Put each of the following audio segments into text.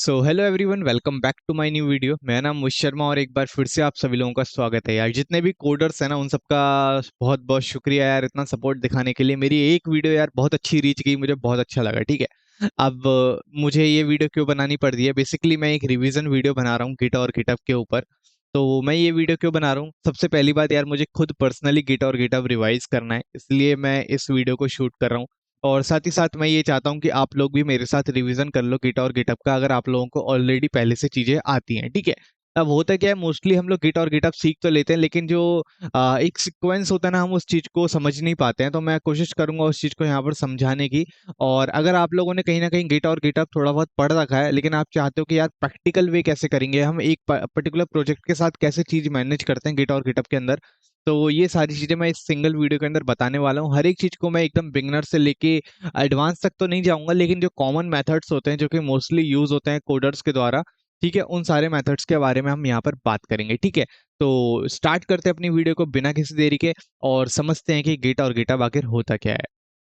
Hello everyone, welcome back to my new video. मेरा नाम मुश शर्मा और एक बार फिर से आप सभी लोगों का स्वागत है यार। जितने भी कोडर्स हैं ना, उन सबका बहुत बहुत शुक्रिया यार, इतना सपोर्ट दिखाने के लिए। मेरी एक वीडियो यार बहुत अच्छी रीच गई, मुझे बहुत अच्छा लगा। ठीक है, अब मुझे ये वीडियो क्यों बनानी पड़ रही है? बेसिकली मैं एक रिवीजन वीडियो बना रहा हूँ गिट और गिटहब के ऊपर। तो मैं ये वीडियो क्यों बना रहा हूँ? सबसे पहली बात यार, मुझे खुद पर्सनली गिट और गिटहब रिवाइज करना है, इसलिए मैं इस वीडियो को शूट कर रहा हूँ। और साथ ही साथ मैं ये चाहता हूँ कि आप लोग भी मेरे साथ रिवीजन कर लो गिट और गिटहब का, अगर आप लोगों को ऑलरेडी पहले से चीजें आती हैं। ठीक है, अब होता क्या है, मोस्टली हम लोग गिट और गिटहब सीख तो लेते हैं, लेकिन जो एक सीक्वेंस होता है ना, हम उस चीज को समझ नहीं पाते हैं। तो मैं कोशिश करूंगा उस चीज को यहाँ पर समझाने की। और अगर आप लोगों ने कहीं ना कहीं गिट और गिटहब थोड़ा बहुत पढ़ रखा है, लेकिन आप चाहते हो कि यार प्रैक्टिकल वे कैसे करेंगे, हम एक पर्टिकुलर प्रोजेक्ट के साथ कैसे चीज मैनेज करते हैं गिट और गिटहब के अंदर, तो ये सारी चीजें मैं इस सिंगल वीडियो के अंदर बताने वाला हूँ। हर एक चीज को मैं एकदम बिगनर से लेके एडवांस तक तो नहीं जाऊंगा, लेकिन जो कॉमन मेथड्स होते हैं जो कि मोस्टली यूज होते हैं कोडर्स के द्वारा, ठीक है, उन सारे मेथड्स के बारे में हम यहाँ पर बात करेंगे। ठीक है, तो स्टार्ट करते हैं अपनी वीडियो को बिना किसी देरी के और समझते हैं कि गिट और गिटहब आखिर होता क्या है।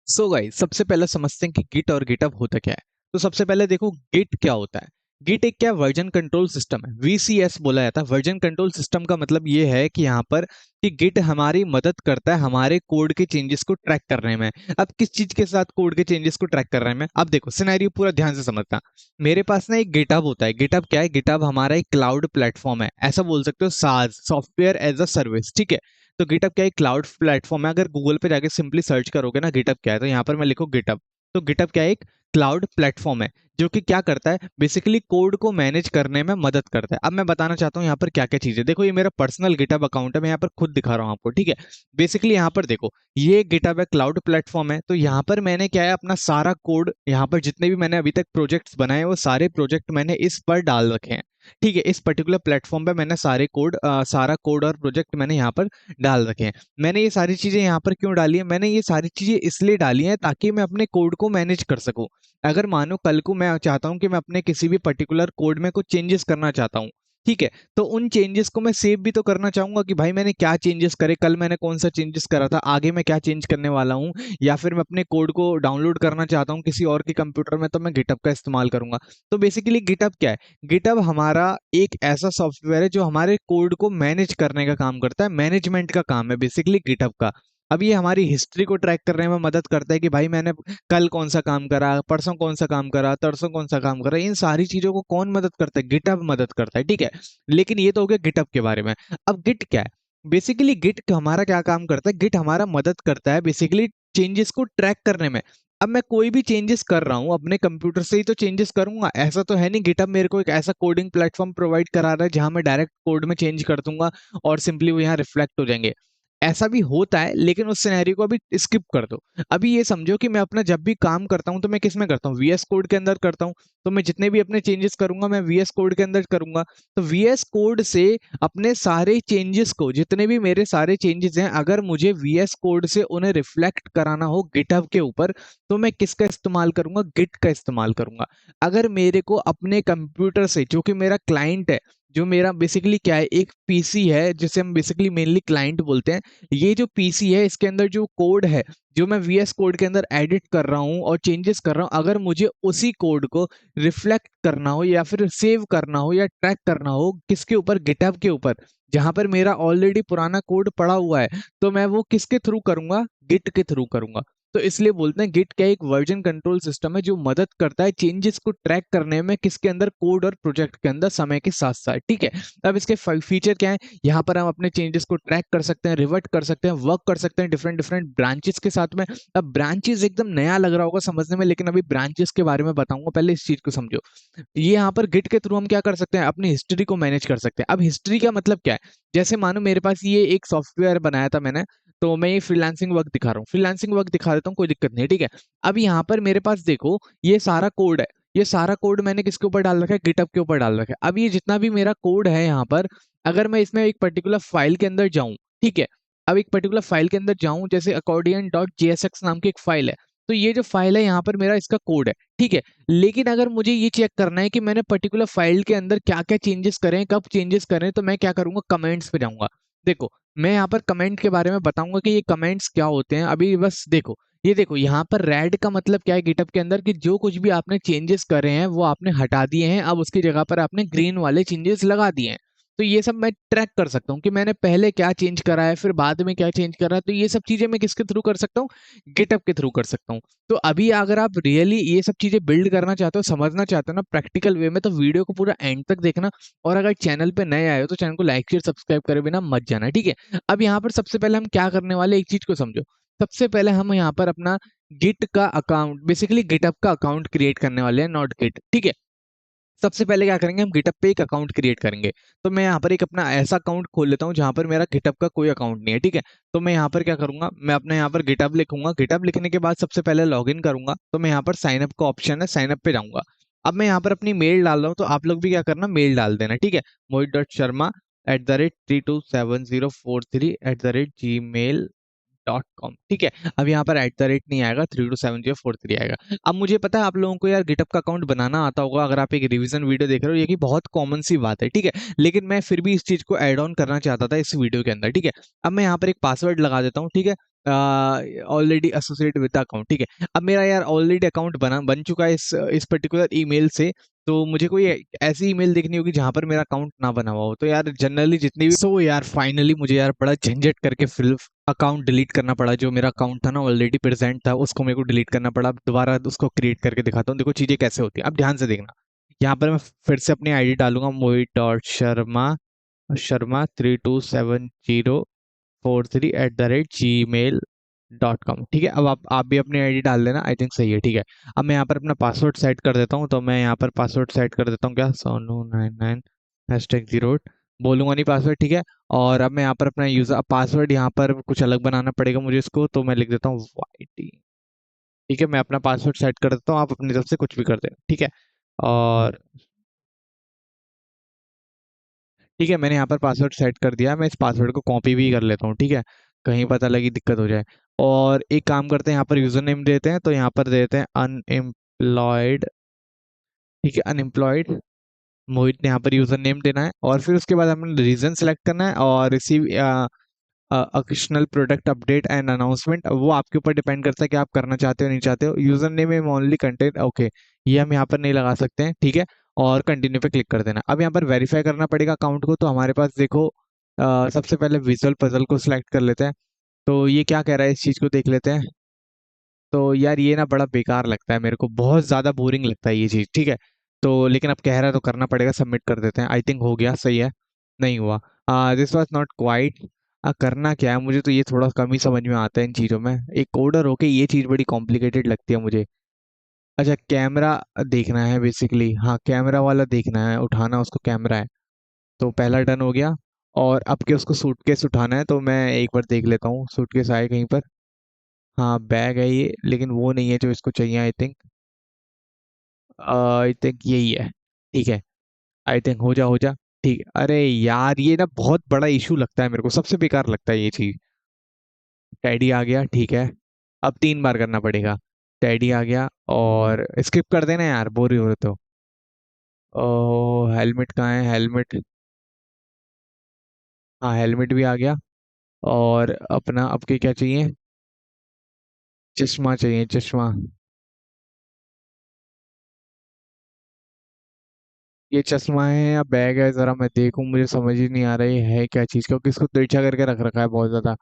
सो गाइस, सबसे पहले समझते हैं कि गिट और गिटहब होता क्या है। तो सबसे पहले देखो गिट क्या होता है। गिट एक क्या वर्जन कंट्रोल सिस्टम है, वीसीएस बोला जाता है। वर्जन कंट्रोल सिस्टम का मतलब ये है कि यहाँ पर कि गिट हमारी मदद करता है हमारे कोड के चेंजेस को ट्रैक करने में। अब किस चीज के साथ कोड के चेंजेस को ट्रैक कर रहे हैं मैं, अब देखो सिनेरियो पूरा ध्यान से समझना। मेरे पास ना एक गिटहब होता है। गिटहब क्या है? गिटहब हमारा एक क्लाउड प्लेटफॉर्म है, ऐसा बोल सकते हो, साज सॉफ्टवेयर एज अ सर्विस। ठीक है, तो गिटहब क्या है? क्लाउड प्लेटफॉर्म है। अगर गूगल पे जाके सिंपली सर्च करोगे ना गिटहब क्या है, तो यहाँ पर मैं लिखो गिटहब, तो गिटहब क्या है? एक क्लाउड प्लेटफॉर्म है जो कि क्या करता है, बेसिकली कोड को मैनेज करने में मदद करता है। अब मैं बताना चाहता हूँ यहाँ पर क्या क्या चीजें। देखो, ये मेरा पर्सनल गिटहब अकाउंट है, मैं यहाँ पर खुद दिखा रहा हूँ आपको। ठीक है, बेसिकली यहाँ पर देखो, ये गिटहब है, क्लाउड प्लेटफॉर्म है। तो यहाँ पर मैंने क्या है, अपना सारा कोड, यहाँ पर जितने भी मैंने अभी तक प्रोजेक्ट्स बनाए हैं, वो सारे प्रोजेक्ट मैंने इस पर डाल रखे हैं। ठीक है, इस पर्टिकुलर प्लेटफॉर्म पे मैंने सारे कोड, सारा कोड और प्रोजेक्ट मैंने यहाँ पर डाल रखे हैं। मैंने ये सारी चीजें यहाँ पर क्यों डाली है? मैंने ये सारी चीजें इसलिए डाली हैं ताकि मैं अपने कोड को मैनेज कर सकूं। अगर मानो कल को मैं चाहता हूं कि मैं अपने किसी भी पर्टिकुलर कोड में कुछ चेंजेस करना चाहता हूं, ठीक है, तो उन चेंजेस को मैं सेव भी तो करना चाहूंगा कि भाई मैंने क्या चेंजेस करे, कल मैंने कौन सा चेंजेस करा था, आगे मैं क्या चेंज करने वाला हूँ। या फिर मैं अपने कोड को डाउनलोड करना चाहता हूँ किसी और के कंप्यूटर में, तो मैं गिटहब का इस्तेमाल करूंगा। तो बेसिकली गिटहब क्या है? गिटहब हमारा एक ऐसा सॉफ्टवेयर है जो हमारे कोड को मैनेज करने का काम करता है, मैनेजमेंट का काम है बेसिकली गिटहब का। अब ये हमारी हिस्ट्री को ट्रैक करने में मदद करता है कि भाई मैंने कल कौन सा काम करा, परसों कौन सा काम करा, तरसों कौन सा काम करा। इन सारी चीजों को कौन मदद करता है? गिटहब मदद करता है। ठीक है, लेकिन ये तो हो गया गिटहब के बारे में। अब गिट क्या है? बेसिकली गिट हमारा क्या काम करता है? गिट हमारा मदद करता है बेसिकली चेंजेस को ट्रैक करने में। अब मैं कोई भी चेंजेस कर रहा हूँ अपने कंप्यूटर से ही तो चेंजेस करूंगा, ऐसा तो है नहीं गिटहब मेरे को एक ऐसा कोडिंग प्लेटफॉर्म प्रोवाइड करा रहा है जहां मैं डायरेक्ट कोड में चेंज कर दूंगा और सिंपली वो यहाँ रिफ्लेक्ट हो जाएंगे। ऐसा भी होता है, लेकिन उस सिनेरियो को अभी स्किप कर दो। अभी ये समझो कि मैं अपना जब भी काम करता हूं तो मैं किस में करता हूँ? वीएस कोड के अंदर करता हूँ। तो मैं जितने भी अपने चेंजेस करूंगा मैं वीएस कोड के अंदर करूंगा। तो वीएस कोड से अपने सारे चेंजेस को, जितने भी मेरे सारे चेंजेस हैं, अगर मुझे वीएस कोड से उन्हें रिफ्लेक्ट कराना हो गिटहब के ऊपर, तो मैं किसका इस्तेमाल करूंगा? गिट का इस्तेमाल करूंगा। अगर मेरे को अपने कंप्यूटर से, जो कि मेरा क्लाइंट है, जो मेरा बेसिकली क्या है, एक पीसी है जिसे हम बेसिकली मेनली क्लाइंट बोलते हैं, ये जो पीसी है इसके अंदर जो कोड है, जो मैं वीएस कोड के अंदर एडिट कर रहा हूँ और चेंजेस कर रहा हूँ, अगर मुझे उसी कोड को रिफ्लेक्ट करना हो या फिर सेव करना हो या ट्रैक करना हो किसके ऊपर? गिटहब के ऊपर, जहां पर मेरा ऑलरेडी पुराना कोड पड़ा हुआ है, तो मैं वो किसके थ्रू करूंगा? गिट के थ्रू करूंगा। तो इसलिए बोलते हैं गिट क्या, एक वर्जन कंट्रोल सिस्टम है जो मदद करता है चेंजेस को ट्रैक करने में, किसके अंदर? कोड और प्रोजेक्ट के अंदर, समय के साथ साथ। ठीक है, अब इसके फीचर क्या है? यहाँ पर हम अपने चेंजेस को ट्रैक कर सकते हैं, रिवर्ट कर सकते हैं, वर्क कर सकते हैं डिफरेंट डिफरेंट ब्रांचेस के साथ में। अब ब्रांचेस एकदम नया लग रहा होगा समझने में, लेकिन अभी ब्रांचेस के बारे में बताऊंगा, पहले इस चीज को समझो। ये यहाँ पर गिट के थ्रू हम क्या कर सकते हैं? अपनी हिस्ट्री को मैनेज कर सकते हैं। अब हिस्ट्री का मतलब क्या है? जैसे मानो मेरे पास ये एक सॉफ्टवेयर बनाया था मैंने, तो मैं ये फ्रीलांसिंग वर्क दिखा रहा हूँ, फ्रीलांसिंग वर्क दिखा देता हूँ, कोई दिक्कत नहीं। ठीक है, अब यहाँ पर मेरे पास देखो, ये सारा कोड है, ये सारा कोड मैंने किसके ऊपर डाल रखा है? गिटहब के ऊपर डाल रखा है। अब ये जितना भी मेरा कोड है यहाँ पर, अगर मैं इसमें एक पर्टिकुलर फाइल के अंदर जाऊं, ठीक है, अब एक पर्टिकुलर फाइल के अंदर जाऊं, जैसे accordion.jsx नाम की एक फाइल है, तो ये जो फाइल है यहाँ पर मेरा इसका कोड है। ठीक है, लेकिन अगर मुझे ये चेक करना है कि मैंने पर्टिकुलर फाइल के अंदर क्या क्या चेंजेस करें, कब चेंजेस करें, तो मैं क्या करूंगा? कमेंट्स पे जाऊंगा। देखो, मैं यहाँ पर कमेंट के बारे में बताऊंगा कि ये कमेंट्स क्या होते हैं। अभी बस देखो, ये देखो यहाँ पर रेड का मतलब क्या है गिटहब के अंदर, कि जो कुछ भी आपने चेंजेस करे हैं वो आपने हटा दिए हैं, अब उसकी जगह पर आपने ग्रीन वाले चेंजेस लगा दिए हैं। तो ये सब मैं ट्रैक कर सकता हूँ कि मैंने पहले क्या चेंज करा है, फिर बाद में क्या चेंज करा है। तो ये सब चीजें मैं किसके थ्रू कर सकता हूँ? गिटहब के थ्रू कर सकता हूँ। तो अभी अगर आप रियली ये सब चीजें बिल्ड करना चाहते हो, समझना चाहते हो ना प्रैक्टिकल वे में, तो वीडियो को पूरा एंड तक देखना। और अगर चैनल पे नए आए हो तो चैनल को लाइक शेयर सब्सक्राइब करे बिना मत जाना, ठीक है। अब यहाँ पर सबसे पहले हम क्या करने वाले, एक चीज को समझो। सबसे पहले हम यहाँ पर अपना गिट का अकाउंट, बेसिकली गिटहब का अकाउंट क्रिएट करने वाले हैं, नॉट गिट, ठीक है। सबसे पहले क्या करेंगे, हम गिटहब पे एक अकाउंट क्रिएट करेंगे। तो मैं यहाँ पर एक अपना ऐसा अकाउंट खोल लेता हूँ जहाँ पर मेरा गिटहब का कोई अकाउंट नहीं है, ठीक है। तो मैं यहाँ पर क्या करूंगा, मैं अपने यहाँ पर गिटहब लिखूंगा। गिटहब लिखने के बाद सबसे पहले लॉगिन करूंगा। तो मैं यहाँ पर साइन अप का ऑप्शन है, साइन अप पे जाऊंगा। अब मैं यहाँ पर अपनी मेल डाल रहा हूँ, तो आप लोग भी क्या करना, मेल डाल देना, ठीक है। mohit.sharma@327043 .com, ठीक है। अब यहाँ पर एट द रेट नहीं आएगा, 327043 आएगा। अब मुझे पता है आप लोगों को यार गिटहब का अकाउंट बनाना आता होगा, अगर आप एक रिवीजन वीडियो देख रहे हो, ये की बहुत कॉमन सी बात है, ठीक है। लेकिन मैं फिर भी इस चीज को ऐड ऑन करना चाहता था इस वीडियो के अंदर, ठीक है। अब मैं यहाँ पर एक पासवर्ड लगा देता हूँ, ठीक है। ऑलरेडी एसोसिएट विद अकाउंट, ठीक है। अब मेरा यार ऑलरेडी अकाउंट बन चुका है इस पर्टिकुलर ईमेल से। तो मुझे कोई ऐसी ईमेल देखनी होगी जहां पर मेरा अकाउंट ना बना हुआ हो। तो यार जनरली जितनी भी, सो यार फाइनली मुझे यार बड़ा झंझट करके फिल अकाउंट डिलीट करना पड़ा। जो मेरा अकाउंट था ना ऑलरेडी प्रेजेंट था, उसको मेरे को डिलीट करना पड़ा। अब दोबारा उसको क्रिएट करके दिखाता हूँ, देखो चीजें कैसे होती हैं। अब ध्यान से देखना, यहाँ पर मैं फिर से अपनी आईडी डालूंगा, mohit.sharma शर्मा 327043@gmail.com, ठीक है। अब आप भी अपनी आईडी डाल देना, आई थिंक सही है, ठीक है। अब मैं यहाँ पर अपना पासवर्ड सेट कर देता हूँ। तो मैं यहाँ पर पासवर्ड सेट कर देता हूँ, क्या, Sonu99 #0, बोलूंगा नहीं पासवर्ड, ठीक है। और अब मैं यहाँ पर अपना यूजर पासवर्ड यहाँ पर कुछ अलग बनाना पड़ेगा मुझे इसको, तो मैं लिख देता हूँ YT, ठीक है। मैं अपना पासवर्ड सेट कर देता हूँ, आप अपनी तरफ से कुछ भी कर देना, ठीक है। और ठीक है, मैंने यहाँ पर पासवर्ड सेट कर दिया। मैं इस पासवर्ड को कॉपी भी कर लेता हूँ, ठीक है, कहीं पता लगी दिक्कत हो जाए। और एक काम करते हैं, यहाँ पर यूजर नेम देते हैं, तो यहाँ पर देते हैं अनएम्प्लॉयड, ठीक है, अनएम्प्लॉयड मोहित ने यहाँ पर यूजर नेम देना है। और फिर उसके बाद हमें रीजन सेलेक्ट करना है, और receive occasional product update and announcement, वो आपके ऊपर डिपेंड करता है कि आप करना चाहते हो नहीं चाहते हो। यूजर नेम में ओनली कंटेंट, ओके, ये हम यहाँ पर नहीं लगा सकते हैं, ठीक है। और कंटिन्यू पे क्लिक कर देना। अब यहाँ पर वेरीफाई करना पड़ेगा अकाउंट को। तो हमारे पास देखो, सबसे पहले विजुअल पजल को सिलेक्ट कर लेते हैं। तो ये क्या कह रहा है, इस चीज को देख लेते हैं। तो यार ये ना बड़ा बेकार लगता है मेरे को, बहुत ज्यादा बोरिंग लगता है ये चीज, ठीक है। तो लेकिन अब कह रहा है तो करना पड़ेगा, सबमिट कर देते हैं। आई थिंक हो गया, सही है, नहीं हुआ, दिस वाज नॉट क्वाइट। करना क्या है, मुझे तो ये थोड़ा कम ही समझ में आता है इन चीजों में। एक कोडर होके ये चीज बड़ी कॉम्प्लिकेटेड लगती है मुझे। अच्छा, कैमरा देखना है बेसिकली, हाँ कैमरा वाला देखना है, उठाना उसको, कैमरा है। तो पहला डन हो गया। और अब के उसको सूटकेस उठाना है, तो मैं एक बार देख लेता हूँ सूटकेस आए कहीं पर। हाँ बैग है ये, लेकिन वो नहीं है जो इसको चाहिए, आई थिंक यही है, ठीक है। आई थिंक हो जा। ठीक है, अरे यार ये ना बहुत बड़ा इशू लगता है मेरे को, सबसे बेकार लगता है ये चीज। टैडी आ गया, ठीक है। अब 3 बार करना पड़ेगा। टैडी आ गया, और स्किप कर देना यार, बोर ही हो रहे तो। ओ हेलमेट कहाँ है, हेलमेट, हाँ हेलमेट भी आ गया। और अपना अब के क्या चाहिए, चश्मा चाहिए, चश्मा। ये चश्मा है या बैग है, जरा मैं देखूं, मुझे समझ ही नहीं आ रहा ये है क्या चीज, क्योंकि इसको तिरछा करके रख रखा है बहुत ज्यादा।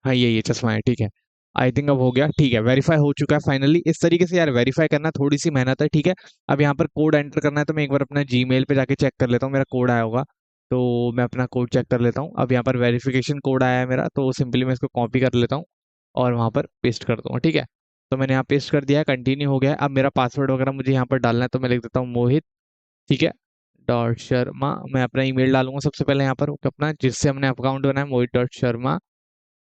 हाँ ये चश्मा है, ठीक है। आई थिंक अब हो गया, ठीक है, वेरीफाई हो चुका है फाइनली। इस तरीके से यार वेरीफाई करना थोड़ी सी मेहनत है, ठीक है। अब यहाँ पर कोड एंटर करना है, तो मैं एक बार अपना जीमेल पे जाके चेक कर लेता हूँ, मेरा कोड आया होगा। तो मैं अपना कोड चेक कर लेता हूँ। अब यहाँ पर वेरिफिकेशन कोड आया है मेरा, तो सिंपली मैं इसको कॉपी कर लेता हूँ और वहाँ पर पेस्ट कर दूंगा, ठीक है। तो मैंने यहाँ पेस्ट कर दिया है, कंटिन्यू हो गया है। अब मेरा पासवर्ड वगैरह मुझे यहाँ पर डालना है, तो मैं लिख देता हूँ मोहित, ठीक है, डॉट शर्मा। मैं अपना ईमेल डालूंगा सबसे पहले यहाँ पर, अपना जिससे हमने अकाउंट बनाया, mohi.sharma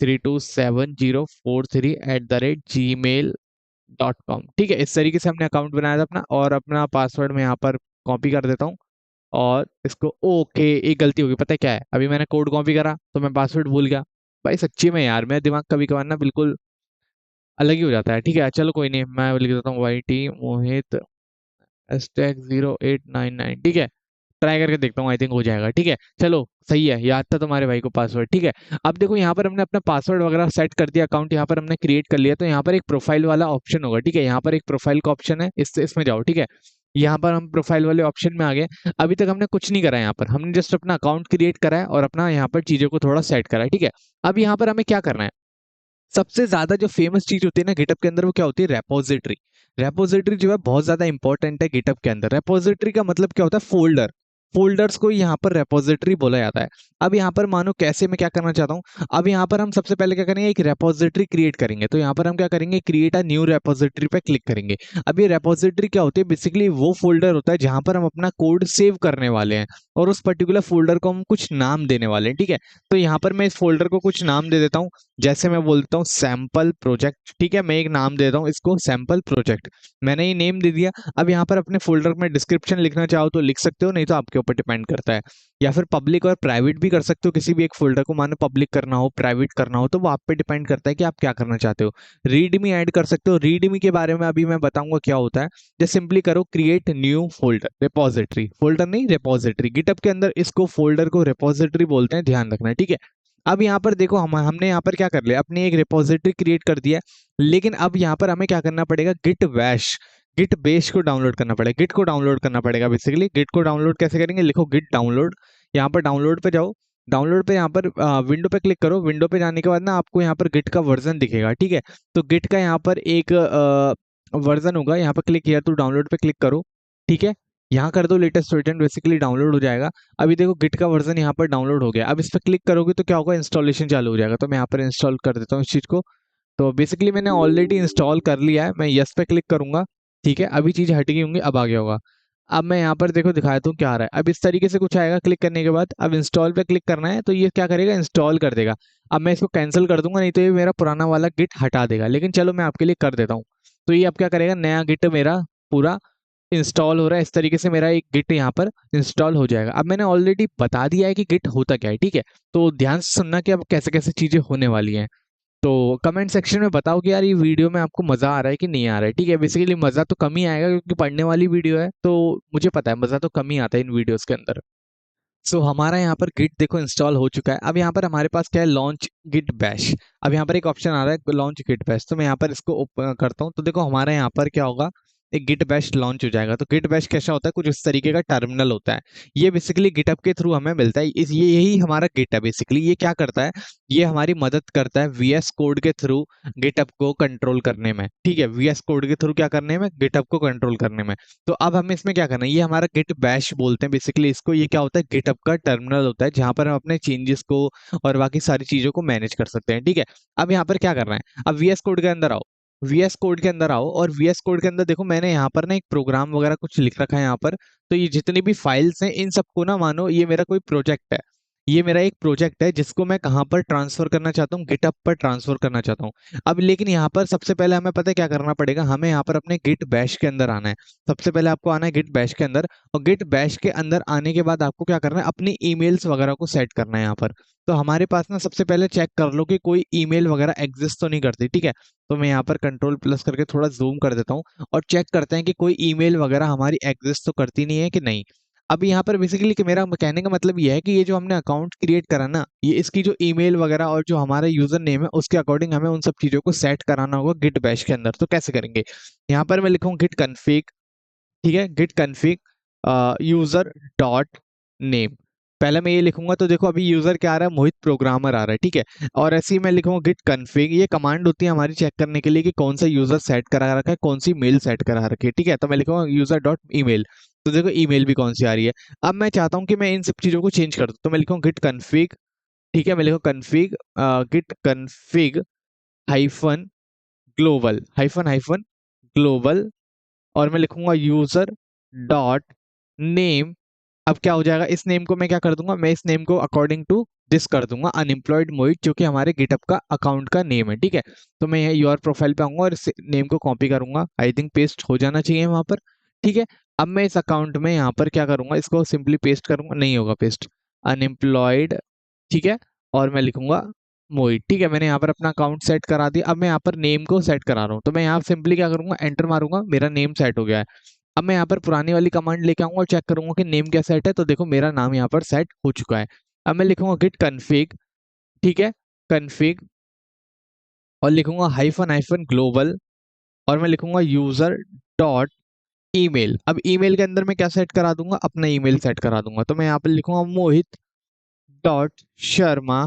327043@gmail.com, ठीक है। इस तरीके से हमने अकाउंट बनाया था अपना, और अपना पासवर्ड मैं यहाँ पर कॉपी कर देता हूँ। और इसको, ओके, एक गलती होगी, पता है क्या है, अभी मैंने कोड कॉपी करा तो मैं पासवर्ड भूल गया। भाई सच्ची में यार मेरा दिमाग कभी कभार ना बिल्कुल अलग ही हो जाता है, ठीक है। चलो कोई नहीं, मैं लिख देता हूँ YT मोहित #0899, ठीक है। ट्राई करके देखता हूँ, आई थिंक हो जाएगा। ठीक है, चलो सही है, याद था तुम्हारे भाई को पासवर्ड। ठीक है, अब देखो यहाँ पर हमने अपना पासवर्ड वगैरह सेट कर दिया, अकाउंट यहाँ पर हमने क्रिएट कर लिया। तो यहाँ पर एक प्रोफाइल वाला ऑप्शन होगा। ठीक है, यहाँ पर एक प्रोफाइल का ऑप्शन है, इसमें जाओ। ठीक है, यहाँ पर हम प्रोफाइल वाले ऑप्शन में आ गए। अभी तक हमने कुछ नहीं करा है, यहाँ पर हमने जस्ट अपना अकाउंट क्रिएट करा है और अपना यहाँ पर चीजों को थोड़ा सेट करा है। ठीक है, अब यहाँ पर हमें क्या करना है, सबसे ज्यादा जो फेमस चीज होती है ना गिटहब के अंदर, वो क्या होती है, रेपोजिटरी। रेपोजिटरी जो है बहुत ज्यादा इंपॉर्टेंट है गिटहब के अंदर। रेपोजिटरी का मतलब क्या होता है, फोल्डर। फोल्डर्स को यहाँ पर रेपोजिटरी बोला जाता है। अब यहाँ पर मानो कैसे मैं क्या करना चाहता हूँ, अब यहाँ पर हम सबसे पहले क्या करेंगे, एक रेपोजिटरी क्रिएट करेंगे। तो यहाँ पर हम क्या करेंगे, क्रिएट अ न्यू रेपोजिटरी पे क्लिक करेंगे। अब ये रेपोजिटरी क्या होती है, बेसिकली वो फोल्डर होता है जहां पर हम अपना कोड सेव करने वाले हैं, और उस पर्टिकुलर फोल्डर को हम कुछ नाम देने वाले हैं। ठीक है, तो यहाँ पर मैं इस फोल्डर को कुछ नाम दे देता हूँ। जैसे मैं बोलता हूँ सैंपल प्रोजेक्ट। ठीक है, मैं एक नाम दे देता हूँ इसको, सैंपल प्रोजेक्ट। मैंने ये नेम दे दिया। अब यहाँ पर अपने फोल्डर में डिस्क्रिप्शन लिखना चाहो तो लिख सकते हो, नहीं तो आपके ऊपर डिपेंड करता है। या फिर पब्लिक और प्राइवेट भी कर सकते हो किसी भी एक फोल्डर को, मानो पब्लिक करना हो प्राइवेट करना हो, तो वो आप पे डिपेंड करता है कि आप क्या करना चाहते हो। रीडमी ऐड कर सकते हो। रीडमी के बारे में अभी मैं बताऊंगा क्या होता है। जस्ट सिंपली करो create new folder, repository, folder नहीं रिपोजिटरी। गिटहब के अंदर इसको फोल्डर को रिपोजिटरी बोलते हैं, ध्यान रखना है। ठीक है, अब यहाँ पर देखो हमने यहाँ पर क्या कर लिया, अपनी एक रिपोजिटरी क्रिएट कर दिया। लेकिन अब यहाँ पर हमें क्या करना पड़ेगा, गिट बैश, गिट बेस को डाउनलोड करना पड़ेगा, गिट को डाउनलोड करना पड़ेगा। बेसिकली गिट को डाउनलोड कैसे करेंगे, लिखो गिट डाउनलोड, यहाँ पर डाउनलोड पे जाओ। डाउनलोड पे यहाँ पर विंडो पे क्लिक करो। विंडो पे जाने के बाद ना आपको यहाँ पर गिट का वर्जन दिखेगा। ठीक है, तो गिट का यहाँ पर एक वर्जन होगा, यहाँ पर क्लिक किया तो डाउनलोड पे क्लिक करो। ठीक है, यहाँ कर दो लेटेस्ट वर्जन, बेसिकली डाउनलोड हो जाएगा। अभी देखो गिट का वर्जन यहाँ पर डाउनलोड हो गया। अब इस पर क्लिक करोगे तो क्या होगा, इंस्टॉलेशन चालू हो जाएगा। तो मैं यहाँ पर इंस्टॉल कर देता हूँ इस चीज़ को। तो बेसिकली मैंने ऑलरेडी इंस्टॉल कर लिया है, मैं यस पे क्लिक करूंगा। ठीक है, अभी चीज़ हट गई होंगी, अब आ गया होगा। अब मैं यहाँ पर देखो दिखाता हूँ क्या आ रहा है। अब इस तरीके से कुछ आएगा क्लिक करने के बाद। अब इंस्टॉल पे क्लिक करना है तो ये क्या करेगा, इंस्टॉल कर देगा। अब मैं इसको कैंसिल कर दूंगा, नहीं तो ये मेरा पुराना वाला गिट हटा देगा। लेकिन चलो मैं आपके लिए कर देता हूँ। तो ये अब क्या करेगा, नया गिट मेरा पूरा इंस्टॉल हो रहा है। इस तरीके से मेरा एक गिट यहाँ पर इंस्टॉल हो जाएगा। अब मैंने ऑलरेडी बता दिया है कि गिट होता क्या है। ठीक है, तो ध्यान से सुनना कि अब कैसे कैसे चीजें होने वाली हैं। तो कमेंट सेक्शन में बताओ कि यार ये वीडियो में आपको मजा आ रहा है कि नहीं आ रहा है। ठीक है, बेसिकली मजा तो कम ही आएगा क्योंकि पढ़ने वाली वीडियो है, तो मुझे पता है मजा तो कम ही आता है इन वीडियोस के अंदर। सो हमारा यहाँ पर गिट देखो इंस्टॉल हो चुका है। अब यहाँ पर हमारे पास क्या है, लॉन्च गिट बैश। अब यहाँ पर एक ऑप्शन आ रहा है लॉन्च गिट बैश, तो मैं यहाँ पर इसको ओपन करता हूँ। तो देखो हमारे यहाँ पर क्या होगा, एक गिट बैश लॉन्च हो जाएगा। तो गिट बैश कैसा होता है, कुछ इस तरीके का टर्मिनल होता है। ये बेसिकली गिटहब के थ्रू हमें मिलता है। इस ये यही हमारा गिट है। बेसिकली ये क्या करता है, ये हमारी मदद करता है वीएस कोड के थ्रू गिटहब को कंट्रोल करने में। ठीक है, वीएस कोड के थ्रू क्या करने में, गिटहब को कंट्रोल करने में। तो अब हमें इसमें क्या करना है, ये हमारा गिट बैश बोलते हैं बेसिकली इसको। ये क्या होता है, गिटहब का टर्मिनल होता है जहां पर हम अपने चेंजेस को और बाकी सारी चीजों को मैनेज कर सकते हैं। ठीक है, अब यहाँ पर क्या करना है, अब वीएस कोड के अंदर आओ। वीएस कोड के अंदर आओ और वीएस कोड के अंदर देखो मैंने यहाँ पर ना एक प्रोग्राम वगैरह कुछ लिख रखा है यहाँ पर। तो ये जितनी भी फाइल्स हैं इन सबको ना, मानो ये मेरा कोई प्रोजेक्ट है। ये मेरा एक प्रोजेक्ट है जिसको मैं कहाँ पर ट्रांसफर करना चाहता हूँ, गिटहब पर ट्रांसफर करना चाहता हूँ। अब लेकिन यहाँ पर सबसे पहले हमें पता है क्या करना पड़ेगा, हमें यहाँ पर अपने गिट बैश के अंदर आना है। सबसे पहले आपको आना है गिट बैश के अंदर, और गिट बैश के अंदर आने के बाद आपको क्या करना है, अपनी ईमेल्स वगैरह को सेट करना है यहाँ पर। तो हमारे पास ना सबसे पहले चेक कर लो कि कोई ईमेल वगैरह एग्जिस्ट तो नहीं करती। ठीक है, तो मैं यहाँ पर कंट्रोल प्लस करके थोड़ा जूम कर देता हूँ और चेक करते हैं कि कोई ईमेल वगैरह हमारी एग्जिस्ट तो करती नहीं है कि नहीं। अब यहाँ पर बेसिकली कि मेरा कहने का मतलब ये है कि ये जो हमने अकाउंट क्रिएट करा ना, ये इसकी जो ईमेल वगैरह और जो हमारा यूजर नेम है उसके अकॉर्डिंग हमें उन सब चीजों को सेट कराना होगा गिट बैश के अंदर। तो कैसे करेंगे, यहाँ पर मैं लिखूंगा गिट कन्फिग। ठीक है, git config user dot name. पहले मैं ये लिखूंगा तो देखो अभी यूजर क्या आ रहा है, मोहित प्रोग्रामर आ रहा है। ठीक है, और ऐसे ही मैं लिखूंगा गिट कन्फिग। ये कमांड होती है हमारी चेक करने के लिए कि कौन सा यूजर सेट करा रखा है, कौन सी मेल सेट करा रखी है। ठीक है, तो मैं लिखूंगा यूजर डॉट ईमेल। तो देखो ईमेल भी कौन सी आ रही है। अब मैं चाहता हूँ कि मैं इन सब चीजों को चेंज कर दूं, तो मैं लिखूंगा गिट कन्फिग। ठीक है, मैं लिखूंगा config git config hyphen global, hyphen hyphen global, और मैं लिखूंगा यूजर डॉट नेम। अब क्या हो जाएगा, इस नेम को मैं क्या कर दूंगा, मैं इस नेम को अकॉर्डिंग टू दिस कर दूंगा, अनएम्प्लॉयड मोहित, जो कि हमारे गिटअप का अकाउंट का नेम है। ठीक है, तो मैं यहाँ योर प्रोफाइल पे आऊंगा और इस नेम को कॉपी करूंगा। आई थिंक पेस्ट हो जाना चाहिए वहां पर। ठीक है, अब मैं इस अकाउंट में यहाँ पर क्या करूंगा, इसको सिंपली पेस्ट करूंगा, नहीं होगा पेस्ट, अनएम्प्लॉयड। ठीक है, और मैं लिखूंगा मोहित। ठीक है, मैंने यहाँ पर अपना अकाउंट सेट करा दिया। अब मैं यहाँ पर नेम को सेट करा रहा हूँ, तो मैं यहाँ सिंपली क्या करूंगा, एंटर मारूंगा, मेरा नेम सेट हो गया है। अब मैं यहाँ पर पुरानी वाली कमांड लेके आऊंगा और चेक करूंगा कि नेम क्या सेट है, तो देखो मेरा नाम यहाँ पर सेट हो चुका है। अब मैं लिखूंगा गिट कन्फिग, ठीक है, कन्फिग, और लिखूंगा हाइफन हाइफन ग्लोबल, और मैं लिखूंगा यूजर डॉट ईमेल। अब ईमेल के अंदर मैं क्या सेट करा दूंगा, अपना ईमेल सेट करा दूंगा। तो मैं यहाँ पे लिखूंगा मोहित डॉट शर्मा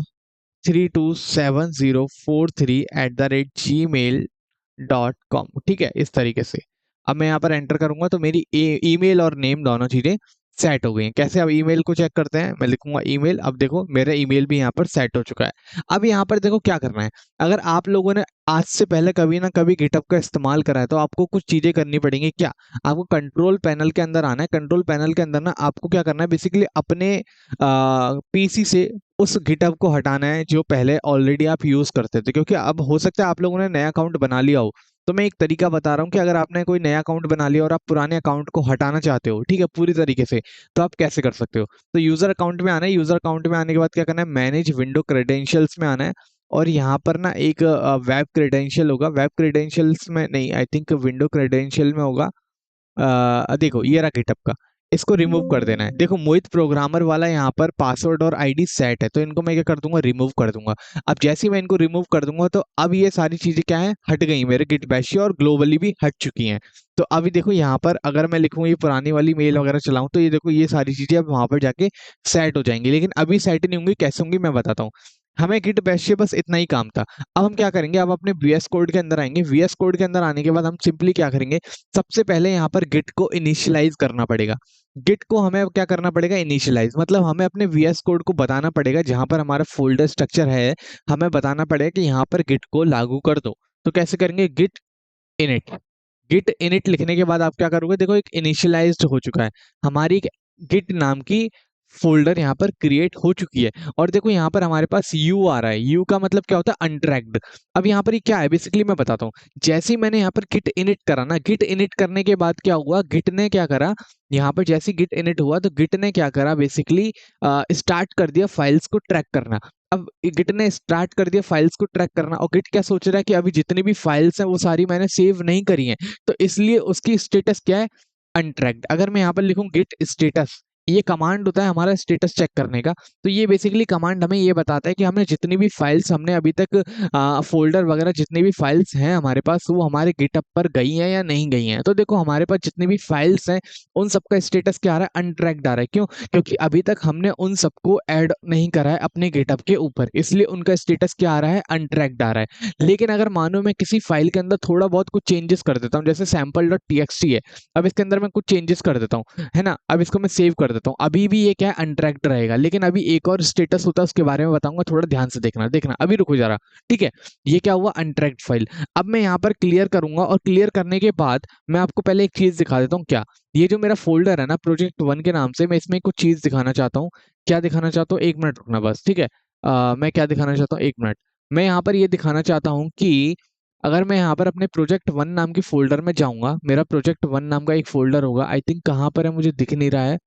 327043@gmail.com, ठीक है, इस तरीके से। अब मैं यहाँ पर एंटर करूंगा तो मेरी ईमेल और नेम दोनों चीजें सेट हो गई हैं। कैसे, अब ईमेल को चेक करते हैं। मैं लिखूंगा ईमेल, अब देखो मेरा ईमेल भी यहाँ पर सेट हो चुका है। अब यहाँ पर देखो क्या करना है, अगर आप लोगों ने आज से पहले कभी ना कभी गिटहब का इस्तेमाल करा है तो आपको कुछ चीजें करनी पड़ेंगी। क्या, आपको कंट्रोल पैनल के अंदर आना है। कंट्रोल पैनल के अंदर ना आपको क्या करना है, बेसिकली अपने पीसी से उस गिटहब को हटाना है जो पहले ऑलरेडी आप यूज करते थे, क्योंकि अब हो सकता है आप लोगों ने नया अकाउंट बना लिया हो। तो मैं एक तरीका बता रहा हूँ कि अगर आपने कोई नया अकाउंट बना लिया और आप पुराने अकाउंट को हटाना चाहते हो, ठीक है, पूरी तरीके से, तो आप कैसे कर सकते हो। तो यूजर अकाउंट में आना है। यूजर अकाउंट में आने के बाद क्या करना है, मैनेज विंडो क्रेडेंशियल्स में आना है, और यहाँ पर ना एक वेब क्रेडेंशियल होगा। वेब क्रेडेंशियल्स में नहीं, आई थिंक विंडो क्रेडेंशियल में होगा। देखो ये रहा गिटहब का, इसको रिमूव कर देना है। देखो मोहित प्रोग्रामर वाला यहाँ पर पासवर्ड और आईडी सेट है, तो इनको मैं क्या कर दूंगा, रिमूव कर दूंगा। अब जैसे ही मैं इनको रिमूव कर दूंगा तो अब ये सारी चीजें क्या है, हट गई मेरे गिट बैश, और ग्लोबली भी हट चुकी हैं। तो अभी देखो यहाँ पर अगर मैं लिखूँ ये पुरानी वाली मेल वगैरह चलाऊं, तो ये देखो ये सारी चीजें अब वहां पर जाके सेट हो जाएंगी। लेकिन अभी सेट नहीं होंगी, कैसे होंगी मैं बताता हूँ। हमें गिट बैश से बस इतना ही काम था। अब हम क्या करेंगे, अब अपने वीएस कोड के अंदर आएंगे। वीएस कोड के अंदर आने के बाद हम सिंपली क्या करेंगे, सबसे पहले यहाँ पर गिट को इनिशियलाइज करना पड़ेगा। गिट को हमें क्या करना पड़ेगा, इनिशियलाइज, मतलब हमें अपने वीएस कोड को बताना पड़ेगा जहां पर हमारा फोल्डर स्ट्रक्चर है, हमें बताना पड़ेगा कि यहाँ पर गिट को लागू कर दो। तो कैसे करेंगे, गिट इनिट। गिट इनिट लिखने के बाद आप क्या करोगे, देखो एक इनिशियलाइज्ड हो चुका है, हमारी एक गिट नाम की फोल्डर यहाँ पर क्रिएट हो चुकी है। और देखो यहाँ पर हमारे पास यू आ रहा है। यू का मतलब क्या होता है, अनट्रैक्ड। अब यहाँ पर ये क्या है, बेसिकली मैं बताता हूँ। जैसे ही मैंने यहाँ पर गिट इनिट करा ना, गिट इनिट करने के बाद क्या हुआ, गिट ने क्या करा, यहाँ पर जैसे गिट इनिट हुआ तो गिट ने क्या करा, बेसिकली स्टार्ट कर दिया फाइल्स को ट्रैक करना। अब गिट ने स्टार्ट कर दिया फाइल्स को ट्रैक करना, और गिट क्या सोच रहा है कि अभी जितनी भी फाइल्स हैं वो सारी मैंने सेव नहीं करी हैं, तो इसलिए उसकी स्टेटस क्या है, अनट्रैक्ड। अगर मैं यहाँ पर लिखूं गिट स्टेटस, ये कमांड होता है हमारा स्टेटस चेक करने का। तो ये बेसिकली कमांड हमें ये बताता है कि हमने जितनी भी फाइल्स हमने अभी तक फोल्डर वगैरह जितनी भी फाइल्स हैं हमारे पास, वो हमारे गिटअप पर गई हैं या नहीं गई हैं। तो देखो हमारे पास जितनी भी फाइल्स हैं उन सबका स्टेटस क्या आ रहा है, अनट्रैक्ड आ रहा है। क्यों, क्योंकि अभी तक हमने उन सबको ऐड नहीं करा है अपने गिटअप के ऊपर, इसलिए उनका स्टेटस क्या आ रहा है, अनट्रैक्ड आ रहा है। लेकिन अगर मानो मैं किसी फाइल के अंदर थोड़ा बहुत कुछ चेंजेस कर देता हूँ, जैसे sample.txt है, अब इसके अंदर मैं कुछ चेंजेस कर देता हूँ, है ना, अब इसको मैं सेव कर देता हूँ, अभी भी ये क्या है, अनट्रैक्ड रहेगा। लेकिन अभी एक और स्टेटस होता है, उसके बारे में बताऊंगा, थोड़ा ध्यान से देखना। देखना अभी रुको जरा, ठीक है। ये क्या हुआ, अनट्रैक्ड फाइल। अब मैं यहाँ पर क्लियर करूंगा, और क्लियर करने के बाद मैं आपको पहले एक चीज दिखा देता हूँ। क्या, ये जो मेरा फोल्डर है ना प्रोजेक्ट 1 के नाम से, मैं इसमें कुछ चीज दिखाना चाहता हूँ। क्या दिखाना चाहता हूँ, एक मिनट रुकना बस, ठीक है। मैं क्या दिखाना चाहता हूँ, एक मिनट। मैं यहाँ पर ये दिखाना चाहता हूँ कि अगर मैं यहाँ पर अपने प्रोजेक्ट 1 नाम की फोल्डर में जाऊंगा, मेरा प्रोजेक्ट 1 नाम का एक फोल्डर होगा, आई थिंक कहाँ पर है मुझे दिख नहीं रहा है।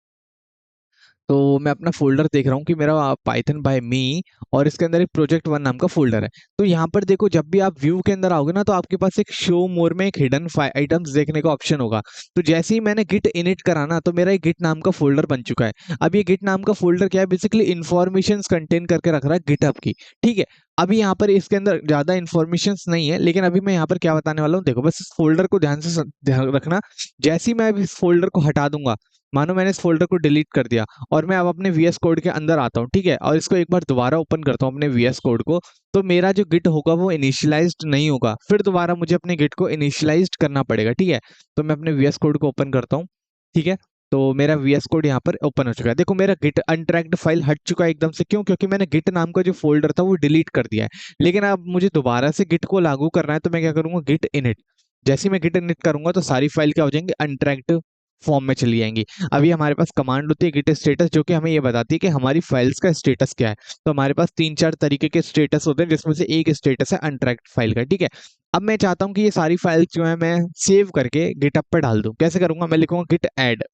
तो मैं अपना फोल्डर देख रहा हूँ कि मेरा पाइथन बाय मी, और इसके अंदर एक प्रोजेक्ट 1 नाम का फोल्डर है। तो यहाँ पर देखो, जब भी आप व्यू के अंदर आओगे ना, तो आपके पास एक शो मोर में एक हिडन आइटम्स देखने का ऑप्शन होगा। तो जैसे ही मैंने गिट इनिट करा ना, तो मेरा एक गिट नाम का फोल्डर बन चुका है। अब ये गिट नाम का फोल्डर क्या है, बेसिकली इन्फॉर्मेशन कंटेन करके रख रहा है गिटहब की, ठीक है। अभी यहाँ पर इसके अंदर ज्यादा इन्फॉर्मेशन नहीं है, लेकिन अभी मैं यहाँ पर क्या बताने वाला हूँ, देखो बस इस फोल्डर को ध्यान से ध्यान रखना। जैसे ही मैं इस फोल्डर को हटा दूंगा, मानो मैंने इस फोल्डर को डिलीट कर दिया, और मैं अब अपने वीएस कोड के अंदर आता हूँ, ठीक है, और इसको एक बार दोबारा ओपन करता हूँ अपने वीएस कोड को, तो मेरा जो गिट होगा वो इनिशियलाइज्ड नहीं होगा, फिर दोबारा मुझे अपने गिट को इनिशियलाइज्ड करना पड़ेगा, ठीक है। तो मैं अपने वीएस कोड को ओपन करता हूँ, ठीक है। तो मेरा वीएस कोड यहाँ पर ओपन हो चुका है। देखो मेरा गिट अनट्रैक्ड फाइल हट चुका है एकदम से। क्यों, क्योंकि मैंने गिट नाम का जो फोल्डर था वो डिलीट कर दिया है। लेकिन अब मुझे दोबारा से गिट को लागू करना है, तो मैं क्या करूंगा, गिट इनिट। जैसे ही मैं गिट इनिट करूंगा तो सारी फाइल क्या हो जाएंगे, अनट्रैक्ड फॉर्म में चली जाएंगी। अभी हमारे पास कमांड होती है गिट स्टेटस, जो कि हमें ये बताती है कि हमारी फाइल्स का स्टेटस क्या है। तो हमारे पास 3-4 तरीके के स्टेटस होते हैं, जिसमें से एक स्टेटस है अनट्रैक्ड फाइल का, ठीक है। अब मैं चाहता हूं कि ये सारी फाइल्स जो है मैं सेव करके गिटअप पर डाल दूं। कैसे करूंगा, मैं लिखूंगा गिट ऐड।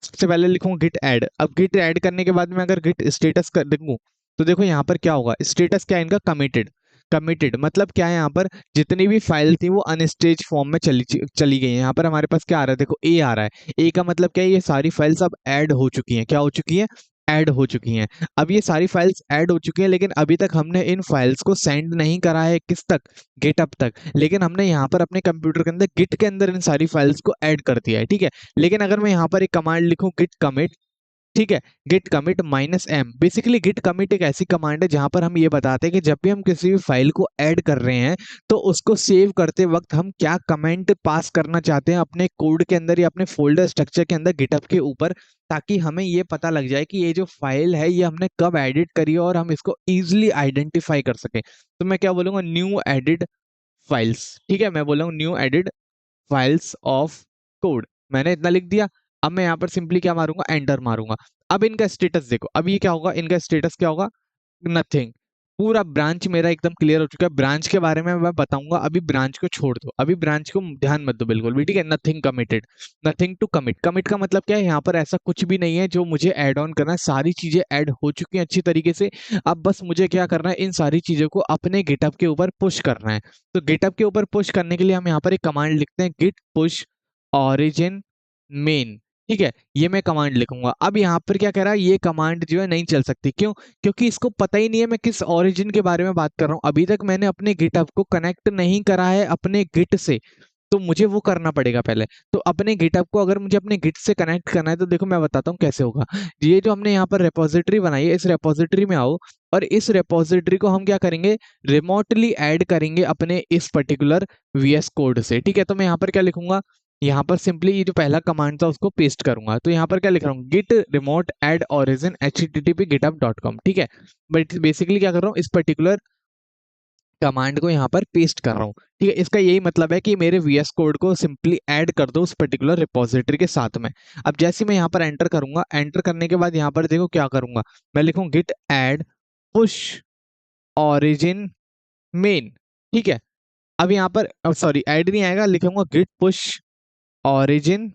सबसे पहले लिखूंगा गिट ऐड। अब गिट ऐड करने के बाद में अगर गिट स्टेटस कर देखूं, तो देखो यहाँ पर क्या होगा, स्टेटस क्या है इनका, कमिटेड। कमिटेड मतलब क्या है, यहाँ पर जितनी भी फाइल थी वो अनस्टेज फॉर्म में चली चली गई है। यहाँ पर हमारे पास क्या आ रहा है, देखो ए आ रहा है। ए का मतलब क्या है, ये सारी फाइल्स अब ऐड हो चुकी हैं। क्या हो चुकी है, ऐड हो चुकी हैं। अब ये सारी फाइल्स ऐड हो चुकी हैं, लेकिन अभी तक हमने इन फाइल्स को सेंड नहीं करा है किस तक, गिटअप तक। लेकिन हमने यहाँ पर अपने कंप्यूटर के अंदर गिट के अंदर इन सारी फाइल्स को ऐड कर दिया है, ठीक है। लेकिन अगर मैं यहाँ पर एक कमांड लिखूं गिट कमिट, ठीक है, git commit -m, basically git commit एक ऐसी कमांड है जहां पर हम ये बताते हैं कि जब भी हम किसी भी फाइल को ऐड कर रहे हैं तो उसको सेव करते वक्त हम क्या कमेंट पास करना चाहते हैं अपने कोड के अंदर या अपने फोल्डर स्ट्रक्चर के अंदर गिटहब के ऊपर, ताकि हमें ये पता लग जाए कि ये जो फाइल है ये हमने कब एडिट करी है और हम इसको इजिली आइडेंटिफाई कर सके। तो मैं क्या बोलूंगा, न्यू एडिड फाइल्स, ठीक है, मैं बोलूंगा new added files of code. मैंने इतना लिख दिया। अब मैं यहाँ पर सिंपली क्या मारूंगा, एंटर मारूंगा। अब इनका स्टेटस देखो, अब ये क्या होगा, इनका स्टेटस क्या होगा, नथिंग। पूरा ब्रांच मेरा एकदम क्लियर हो चुका है। ब्रांच के बारे में मैं बताऊंगा, अभी ब्रांच को छोड़ दो, अभी ब्रांच को ध्यान मत दो बिल्कुल भी, ठीक है। Nothing committed, nothing to commit. Commit का मतलब क्या है, यहाँ पर ऐसा कुछ भी नहीं है जो मुझे ऐड ऑन करना है, सारी चीजें ऐड हो चुकी हैं अच्छी तरीके से। अब बस मुझे क्या करना है, इन सारी चीजों को अपने गिटहब के ऊपर पुश करना है। तो गिटहब के ऊपर पुश करने के लिए हम यहाँ पर एक कमांड लिखते हैं, गिट पुश ऑरिजिन मेन, ठीक है। ये मैं कमांड लिखूंगा। अब यहाँ पर क्या कह रहा है, ये कमांड जो है नहीं चल सकती, क्यों, क्योंकि इसको पता ही नहीं है मैं किस ओरिजिन के बारे में बात कर रहा हूँ। अभी तक मैंने अपने गिटहब को कनेक्ट नहीं करा है अपने गिट से, तो मुझे वो करना पड़ेगा पहले। तो अपने गिटहब को अगर मुझे अपने गिट से कनेक्ट करना है तो देखो मैं बताता हूँ कैसे होगा। ये जो हमने यहाँ पर रेपोजिटरी बनाई है, इस रेपोजिटरी में आओ और इस रेपोजिटरी को हम क्या करेंगे, रिमोटली ऐड करेंगे अपने इस पर्टिकुलर वीएस कोड से, ठीक है। तो मैं यहाँ पर क्या लिखूंगा, यहाँ पर सिंपली ये जो पहला कमांड था उसको पेस्ट करूंगा। तो यहाँ पर क्या लिख रहा हूँ, Git remote add origin http://github.com, ठीक है। बट बेसिकली क्या कर रहा हूँ, इस पर्टिकुलर कमांड को यहाँ पर पेस्ट कर रहा हूँ, ठीक है। इसका यही मतलब है कि मेरे वीएस कोड को सिंपली ऐड कर दो उस पर्टिकुलर रिपोजिटरी के साथ में। अब जैसे मैं यहाँ पर एंटर करूंगा, एंटर करने के बाद यहाँ पर देखो क्या करूंगा, मैं लिखूँ git add push origin main, ठीक है। अब यहाँ पर सॉरी ऐड नहीं आएगा, लिखूंगा गिट पुश ऑरिजिन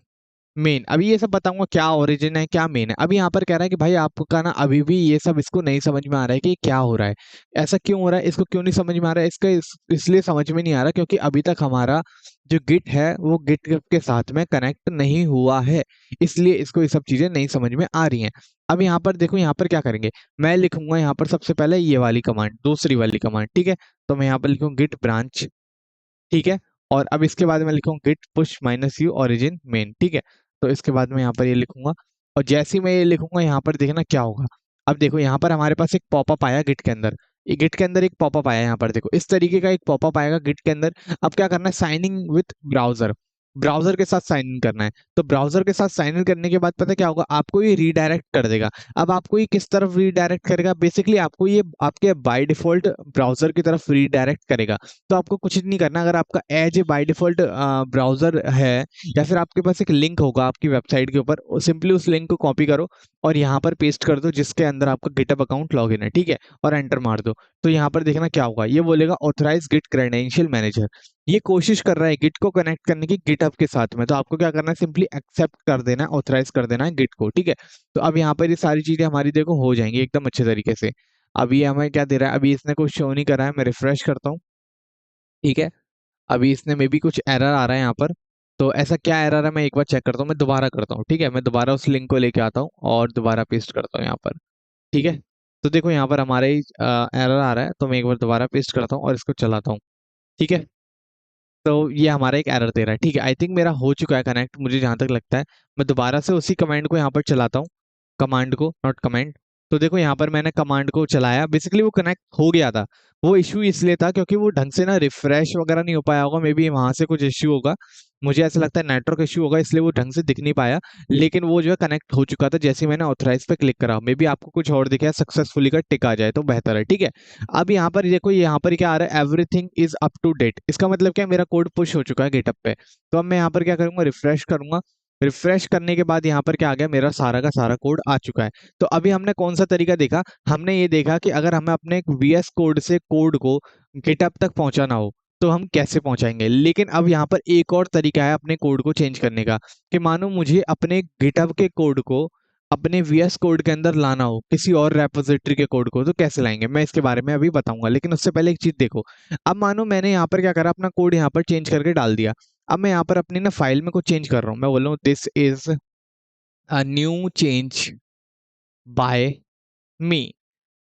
मेन। अभी ये सब बताऊंगा क्या ओरिजिन है क्या मेन है। अभी यहाँ पर कह रहा है कि भाई आपका ना अभी भी ये सब इसको नहीं समझ में आ रहा है कि क्या हो रहा है, ऐसा क्यों हो रहा है, इसको क्यों नहीं समझ में आ रहा है। इसका इसलिए समझ में नहीं आ रहा क्योंकि अभी तक हमारा जो गिट है वो गिट के साथ में कनेक्ट नहीं हुआ है, इसलिए इसको ये सब चीजें नहीं समझ में आ रही हैं। अब यहाँ पर देखो, यहाँ पर क्या करेंगे, मैं लिखूंगा यहाँ पर सबसे पहले ये वाली कमांड, दूसरी वाली कमांड, ठीक है। तो मैं यहाँ पर लिखूंगा गिट ब्रांच, ठीक है। और अब इसके बाद मैं लिखूंगा git push -u origin main, ठीक है। तो इसके बाद मैं यहाँ पर ये लिखूंगा और जैसे ही मैं ये लिखूंगा यहाँ पर देखना क्या होगा। अब देखो यहाँ पर हमारे पास एक पॉपअप आया गिट के अंदर, ये गिट के अंदर एक पॉपअप आया, यहाँ पर देखो इस तरीके का एक पॉपअप आएगा गिट के अंदर। अब क्या करना है, साइनिंग विथ ब्राउजर, ब्राउजर के साथ साइन इन करना है। तो ब्राउजर के साथ साइन इन करने के बाद पता क्या होगा, आपको ये रीडायरेक्ट कर देगा। अब आपको ये किस तरफ रीडायरेक्ट करेगा, बेसिकली आपको ये आपके बाय डिफॉल्ट ब्राउजर की तरफ रीडायरेक्ट करेगा। तो आपको कुछ नहीं करना, अगर आपका Edge a by default browser है या फिर आपके पास एक लिंक होगा आपकी वेबसाइट के ऊपर, सिंपली उस लिंक को कॉपी करो और यहाँ पर पेस्ट कर दो जिसके अंदर आपका गिटहब अकाउंट लॉगिन है, ठीक है, और एंटर मार दो। तो यहाँ पर देखना क्या होगा, ये बोलेगा ऑथराइज गिट क्रेडेंशियल मैनेजर। ये कोशिश कर रहा है गिट को कनेक्ट करने की गिटहब के साथ में। तो आपको क्या करना है, सिंपली एक्सेप्ट कर देना है, ऑथराइज कर देना है गिट को, ठीक है। तो अब यहाँ पर ये सारी चीजें हमारी देखो हो जाएंगी एकदम अच्छे तरीके से। अभी ये हमें क्या दे रहा है, अभी इसने कुछ शो नहीं करा है, मैं रिफ्रेश करता हूँ, ठीक है। अभी इसने मे बी कुछ एरर आ रहा है यहाँ पर। तो ऐसा क्या एरर है मैं एक बार चेक करता हूँ, मैं दोबारा करता हूँ, ठीक है। मैं दोबारा उस लिंक को लेके आता हूँ और दोबारा पेस्ट करता हूँ यहाँ पर, ठीक है। तो देखो यहाँ पर हमारे एरर आ रहा है, तो मैं एक बार दोबारा पेस्ट करता हूँ और इसको चलाता हूँ, ठीक है। तो ये हमारा एक एरर दे रहा है, ठीक है। आई थिंक मेरा हो चुका है कनेक्ट, मुझे जहां तक लगता है। मैं दोबारा से उसी कमांड को यहाँ पर चलाता हूँ, कमांड को, नॉट कमांड। तो देखो यहाँ पर मैंने कमांड को चलाया, बेसिकली वो कनेक्ट हो गया था। वो इशू इसलिए था क्योंकि वो ढंग से ना रिफ्रेश वगैरह नहीं हो पाया होगा, मे बी वहां से कुछ इश्यू होगा, मुझे ऐसा लगता है नेटवर्क इश्यू होगा, इसलिए वो ढंग से दिख नहीं पाया। लेकिन वो जो है कनेक्ट हो चुका था जैसे ही मैंने ऑथराइज पे क्लिक करा। मे बी आपको कुछ और दिखा है, सक्सेसफुली का टिक आ जाए तो बेहतर है, ठीक है। अब यहाँ पर देखो, यहाँ पर क्या आ रहा है, everything is up to date. इसका मतलब क्या है, मेरा कोड पुश हो चुका है गिटहब पे। तो अब मैं यहाँ पर क्या करूंगा, रिफ्रेश करूंगा। रिफ्रेश करने के बाद यहाँ पर क्या आ गया, मेरा सारा का सारा कोड आ चुका है। तो अभी हमने कौन सा तरीका देखा, हमने ये देखा कि अगर हमें अपने वीएस कोड से कोड को गिटहब तक पहुंचाना हो तो हम कैसे पहुंचाएंगे। लेकिन अब यहाँ पर एक और तरीका है अपने कोड को चेंज करने का, कि मानो मुझे अपने गिटहब के कोड को अपने VS कोड के अंदर लाना हो किसी और रेपोजिटरी के कोड को, तो कैसे लाएंगे मैं इसके बारे में अभी बताऊंगा। लेकिन उससे पहले एक चीज देखो, अब मानो मैंने यहाँ पर क्या करा, अपना कोड यहाँ पर चेंज करके डाल दिया। अब मैं यहाँ पर अपनी ना फाइल में कुछ चेंज कर रहा हूँ, मैं बोल रहा हूँ this is a new change by me.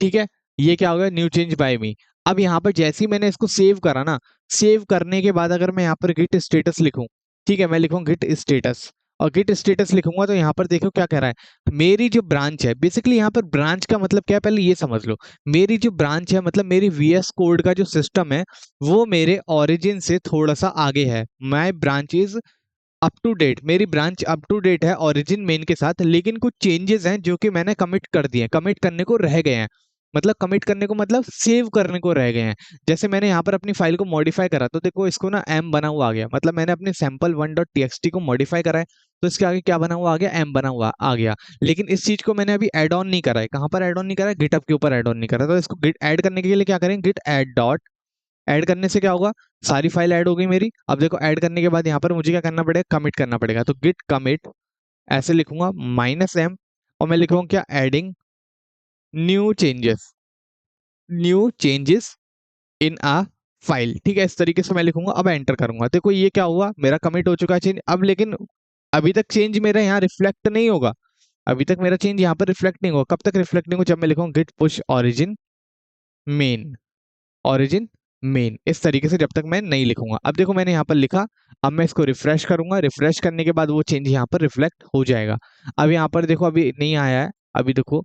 ठीक है, ये क्या होगा, न्यू चेंज बाय मी। अब यहाँ पर जैसे ही मैंने इसको सेव करा ना, सेव करने के बाद अगर मैं यहाँ पर गिट स्टेटस लिखूं, ठीक है, मैं लिखूं गिट स्टेटस, और गिट स्टेटस लिखूंगा तो यहाँ पर देखो क्या कह रहा है, मेरी जो ब्रांच है, बेसिकली यहाँ पर ब्रांच का मतलब क्या है पहले ये समझ लो। मेरी जो ब्रांच है मतलब मेरी VS कोड का जो सिस्टम है वो मेरे ओरिजिन से थोड़ा सा आगे है। My branch is up to date, मेरी ब्रांच अप टू डेट है ओरिजिन मेन के साथ, लेकिन कुछ चेंजेस हैं जो कि मैंने कमिट कर दिए, कमिट करने को रह गए हैं। मतलब कमिट करने को मतलब सेव करने को रह गए हैं। जैसे मैंने यहाँ पर अपनी फाइल को मॉडिफाई करा, तो देखो इसको ना एम बना हुआ आ गया, मतलब मैंने अपने sample1.txt को मॉडिफाई करा है, तो इसके आगे क्या बना हुआ आ गया, एम बना हुआ आ गया। लेकिन इस चीज को मैंने अभी ऐड ऑन नहीं करा है, कहाँ पर ऐड ऑन नहीं करा है, गिटहब के ऊपर ऐड ऑन नहीं करा। तो इसको गिट ऐड करने के लिए क्या करें, गिट ऐड डॉट, ऐड करने से क्या होगा, सारी फाइल ऐड हो गई मेरी। अब देखो ऐड करने के बाद यहाँ पर मुझे क्या करना पड़ेगा, कमिट करना पड़ेगा। तो गिट कमिट ऐसे लिखूंगा -m, और मैं लिखूंगा क्या, adding new changes, new changes in a file. ठीक है, इस तरीके से मैं लिखूंगा। अब एंटर करूंगा, देखो ये क्या हुआ, मेरा कमिट हो चुका है चेंज। अब लेकिन अभी तक चेंज मेरा यहाँ रिफ्लेक्ट नहीं होगा, अभी तक मेरा चेंज यहाँ पर रिफ्लेक्ट नहीं होगा। कब तक रिफ्लेक्ट नहीं होगा, जब मैं लिखूंगा git push origin main, origin main, इस तरीके से जब तक मैं नहीं लिखूंगा। अब देखो मैंने यहाँ पर लिखा, अब मैं इसको रिफ्रेश करूंगा, रिफ्रेश करने के बाद वो चेंज यहाँ पर रिफ्लेक्ट हो जाएगा। अब यहाँ पर देखो अभी नहीं आया है, अभी देखो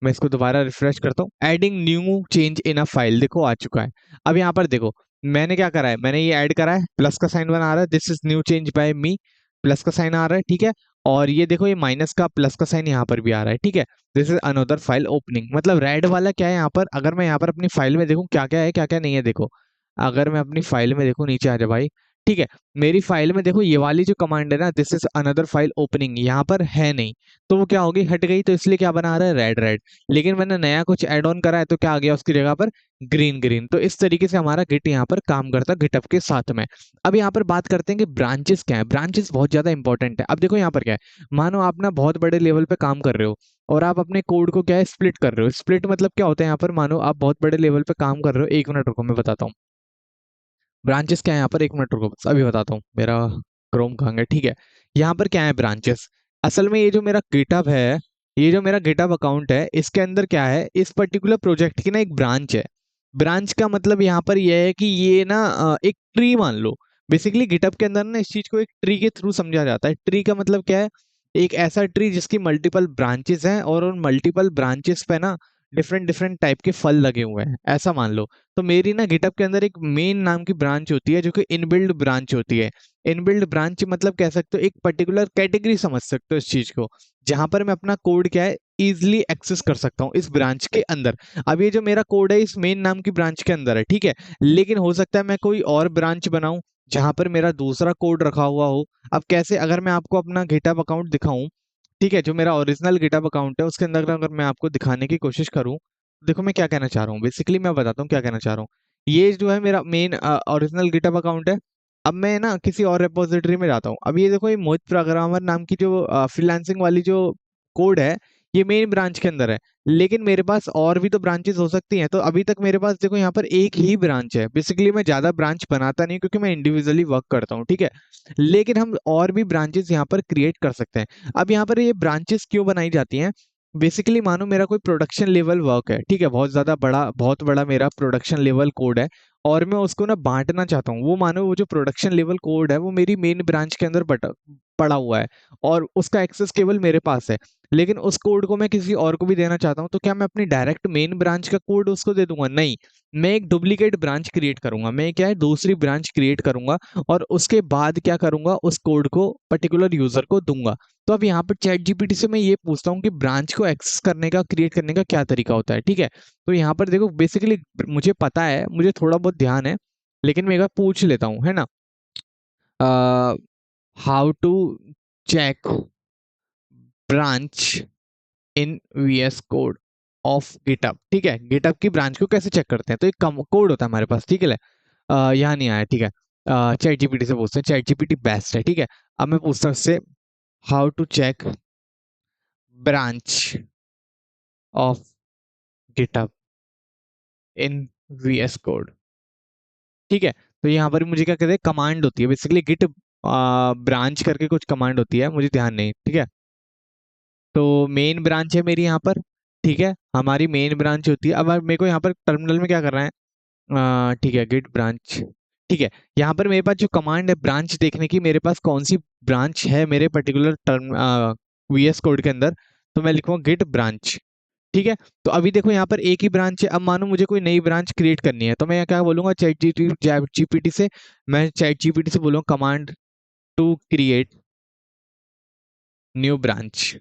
मैं इसको दोबारा रिफ्रेश करता हूँ, adding new change in a file, देखो आ चुका है। अब यहाँ पर देखो मैंने क्या करा है, मैंने ये ऐड करा है, प्लस का साइन बना रहा है, this is new change by me, plus का साइन आ रहा है, ठीक है। और ये देखो ये माइनस का प्लस का साइन यहाँ पर भी आ रहा है, ठीक है। This is another file opening, मतलब रेड वाला क्या है यहाँ पर, अगर मैं यहाँ पर अपनी फाइल में देखूँ क्या क्या है क्या क्या नहीं है, देखो अगर मैं अपनी फाइल में देखूँ, नीचे आ जा भाई, ठीक है। मेरी फाइल में देखो ये वाली जो कमांड है ना, this is another file opening, यहाँ पर है नहीं, तो वो क्या होगी, हट गई, तो इसलिए क्या बना रहा है, रेड रेड। लेकिन मैंने नया कुछ ऐड ऑन करा है, तो क्या आ गया उसकी जगह पर, ग्रीन ग्रीन। तो इस तरीके से हमारा गिट यहाँ पर काम करता है गिटहब के साथ में। अब यहाँ पर बात करते हैं कि ब्रांचेस क्या है, ब्रांचेस बहुत ज्यादा इंपॉर्टेंट है। अब देखो यहाँ पर क्या है, मानो आप ना बहुत बड़े लेवल पे काम कर रहे हो, और आप अपने कोड को क्या है, स्प्लिट कर रहे हो। स्प्लिट मतलब क्या होता है यहाँ पर, मानो आप बहुत बड़े लेवल पे काम कर रहे हो, एक मिनट रुको मैं बताता हूँ ब्रांचेस क्या है यहाँ पर, एक मिनट रुको बस अभी बताता हूँ, मेरा क्रोम कहाँ है, ठीक है। यहाँ पर क्या है ब्रांचेस, असल में ये जो मेरा गिटहब है, ये जो मेरा गिटहब अकाउंट है, इसके अंदर क्या है, इस पर्टिकुलर प्रोजेक्ट की ना एक ब्रांच है। ब्रांच का मतलब यहाँ पर यह है कि ये ना एक ट्री मान लो। बेसिकली गिटहब के अंदर ना इस चीज को एक ट्री के थ्रू समझा जाता है। ट्री का मतलब क्या है, एक ऐसा ट्री जिसकी मल्टीपल ब्रांचेस हैं, और उन मल्टीपल ब्रांचेस पे ना डिफरेंट डिफरेंट टाइप के फल लगे हुए हैं, ऐसा मान लो। तो मेरी ना गिटहब के अंदर एक मेन नाम की ब्रांच होती है, जो कि इनबिल्ड ब्रांच होती है। इनबिल्ड ब्रांच मतलब कह सकते हो एक पर्टिकुलर कैटेगरी समझ सकते हो इस चीज को, जहां पर मैं अपना कोड क्या है, इजिली एक्सेस कर सकता हूँ इस ब्रांच के अंदर। अब ये जो मेरा कोड है इस मेन नाम की ब्रांच के अंदर है, ठीक है। लेकिन हो सकता है मैं कोई और ब्रांच बनाऊं जहां पर मेरा दूसरा कोड रखा हुआ हो। अब कैसे, अगर मैं आपको अपना गिटहब अकाउंट दिखाऊं, ठीक है, जो मेरा ओरिजिनल गिटहब अकाउंट है उसके अंदर अगर मैं आपको दिखाने की कोशिश करूं, देखो मैं क्या कहना चाह रहा हूँ, बेसिकली मैं बताता हूँ क्या कहना चाह रहा हूँ। ये जो है मेरा मेन ओरिजिनल गिटहब अकाउंट है। अब मैं ना किसी और रेपोजिटरी में जाता हूँ, अब ये देखो ये मोहित प्रोग्रामर नाम की जो फ्रीलांसिंग वाली जो कोड है, ये मेन ब्रांच के अंदर है। लेकिन मेरे पास और भी तो ब्रांचेस हो सकती हैं, तो अभी तक मेरे पास देखो यहाँ पर एक ही ब्रांच है। बेसिकली मैं ज्यादा ब्रांच बनाता नहीं, क्योंकि मैं इंडिविजुअली वर्क करता हूँ, ठीक है। लेकिन हम और भी ब्रांचेस यहाँ पर क्रिएट कर सकते हैं। अब यहाँ पर ये ब्रांचेस क्यों बनाई जाती हैं, बेसिकली मानो मेरा कोई प्रोडक्शन लेवल वर्क है, ठीक है, बहुत ज्यादा बड़ा, बहुत बड़ा मेरा प्रोडक्शन लेवल कोड है, और मैं उसको ना बांटना चाहता हूँ। वो मानो वो जो प्रोडक्शन लेवल कोड है वो मेरी मेन ब्रांच के अंदर पड़ा हुआ है, और उसका एक्सेस केवल मेरे पास है। लेकिन उस कोड को मैं किसी और को भी देना चाहता हूँ, तो क्या मैं अपनी डायरेक्ट मेन ब्रांच का कोड उसको दे दूंगा, नहीं। मैं एक डुप्लीकेट ब्रांच क्रिएट करूंगा, मैं क्या है, दूसरी ब्रांच क्रिएट करूंगा, और उसके बाद क्या करूंगा, उस कोड को पर्टिकुलर यूजर को दूंगा। तो अब यहाँ पर चैट जीपीटी से मैं ये पूछता हूँ कि ब्रांच को एक्सेस करने का, क्रिएट करने का क्या तरीका होता है, ठीक है। तो यहाँ पर देखो बेसिकली मुझे पता है, मुझे थोड़ा बहुत ध्यान है, लेकिन मैं एक बार पूछ लेता हूँ, है ना। How to check branch in VS code of GitHub, ठीक है, गिटअप की ब्रांच को कैसे चेक करते हैं। तो एक कोड होता है हमारे पास, ठीक है। यहाँ नहीं आया, ठीक है। चैट जीपीटी से पूछते हैं, चैट जीपीटी बेस्ट है, ठीक है। अब मैं पूछता हूँ उससे, how to check branch of GitHub in VS code. ठीक है, तो यहाँ पर मुझे क्या कहते हैं, कमांड होती है बेसिकली गिट ब्रांच करके कुछ कमांड होती है, मुझे ध्यान नहीं। ठीक है, तो मेन ब्रांच है मेरी यहाँ पर। ठीक है, हमारी मेन ब्रांच होती है। अब मेरे को यहाँ पर टर्मिनल में क्या करना है, ठीक है, गिट ब्रांच। ठीक है, यहाँ पर मेरे पास जो कमांड है ब्रांच देखने की, मेरे पास कौन सी ब्रांच है मेरे पर्टिकुलर टर्म वीएस कोड के अंदर, तो मैं लिखूंगा गिट ब्रांच। ठीक है, तो अभी देखो यहाँ पर एक ही ब्रांच है। अब मानो मुझे कोई नई ब्रांच क्रिएट करनी है, तो मैं क्या बोलूंगा, चैट जीपीटी से, मैं चैट जीपीटी से बोलूंगा command to create new branch.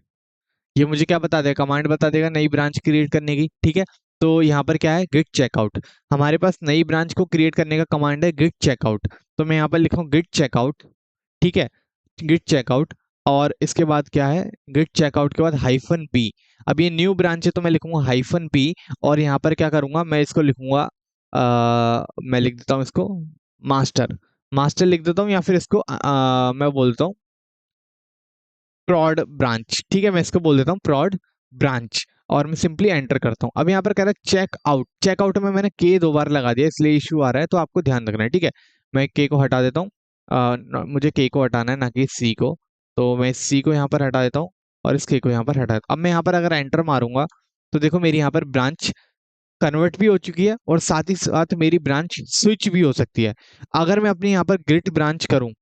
ये मुझे क्या बता देगा, कमांड बता देगा नई ब्रांच क्रिएट करने की। ठीक है, तो यहाँ पर क्या है, गिट चेकआउट। हमारे पास नई ब्रांच को क्रिएट करने का कमांड है गिट चेकआउट, तो मैं यहाँ पर लिखूँ गिट चेकआउट। ठीक है, गिट चेकआउट, और इसके बाद क्या है, गिट चेकआउट के बाद हाइफन पी। अब ये न्यू ब्रांच है तो मैं लिखूंगा हाइफन पी, और यहाँ पर क्या करूंगा, मैं इसको लिखूंगा, मैं लिख देता हूँ इसको मास्टर। मास्टर लिख देता हूँ, या फिर इसको मैं बोलता हूँ प्रॉड ब्रांच। ठीक है, मैं इसको बोल देता हूँ प्रॉड ब्रांच, और मैं सिंपली एंटर करता हूँ। अब यहाँ पर कह रहा है चेक आउट। चेकआउट में मैंने के 2 बार लगा दिया, इसलिए इशू आ रहा है, तो आपको ध्यान रखना है। ठीक है, मैं के को हटा देता हूँ, मुझे के को हटाना है ना कि सी को, तो मैं सी को यहाँ पर हटा देता हूँ, और इस के को यहाँ पर हटा देता हूँ। अब मैं यहाँ पर अगर एंटर मारूंगा, तो देखो मेरी यहाँ पर ब्रांच कन्वर्ट भी हो चुकी है, और साथ ही साथ मेरी ब्रांच स्विच भी हो सकती है। अगर मैं अपनी यहाँ पर गिट ब्रांच करूँ,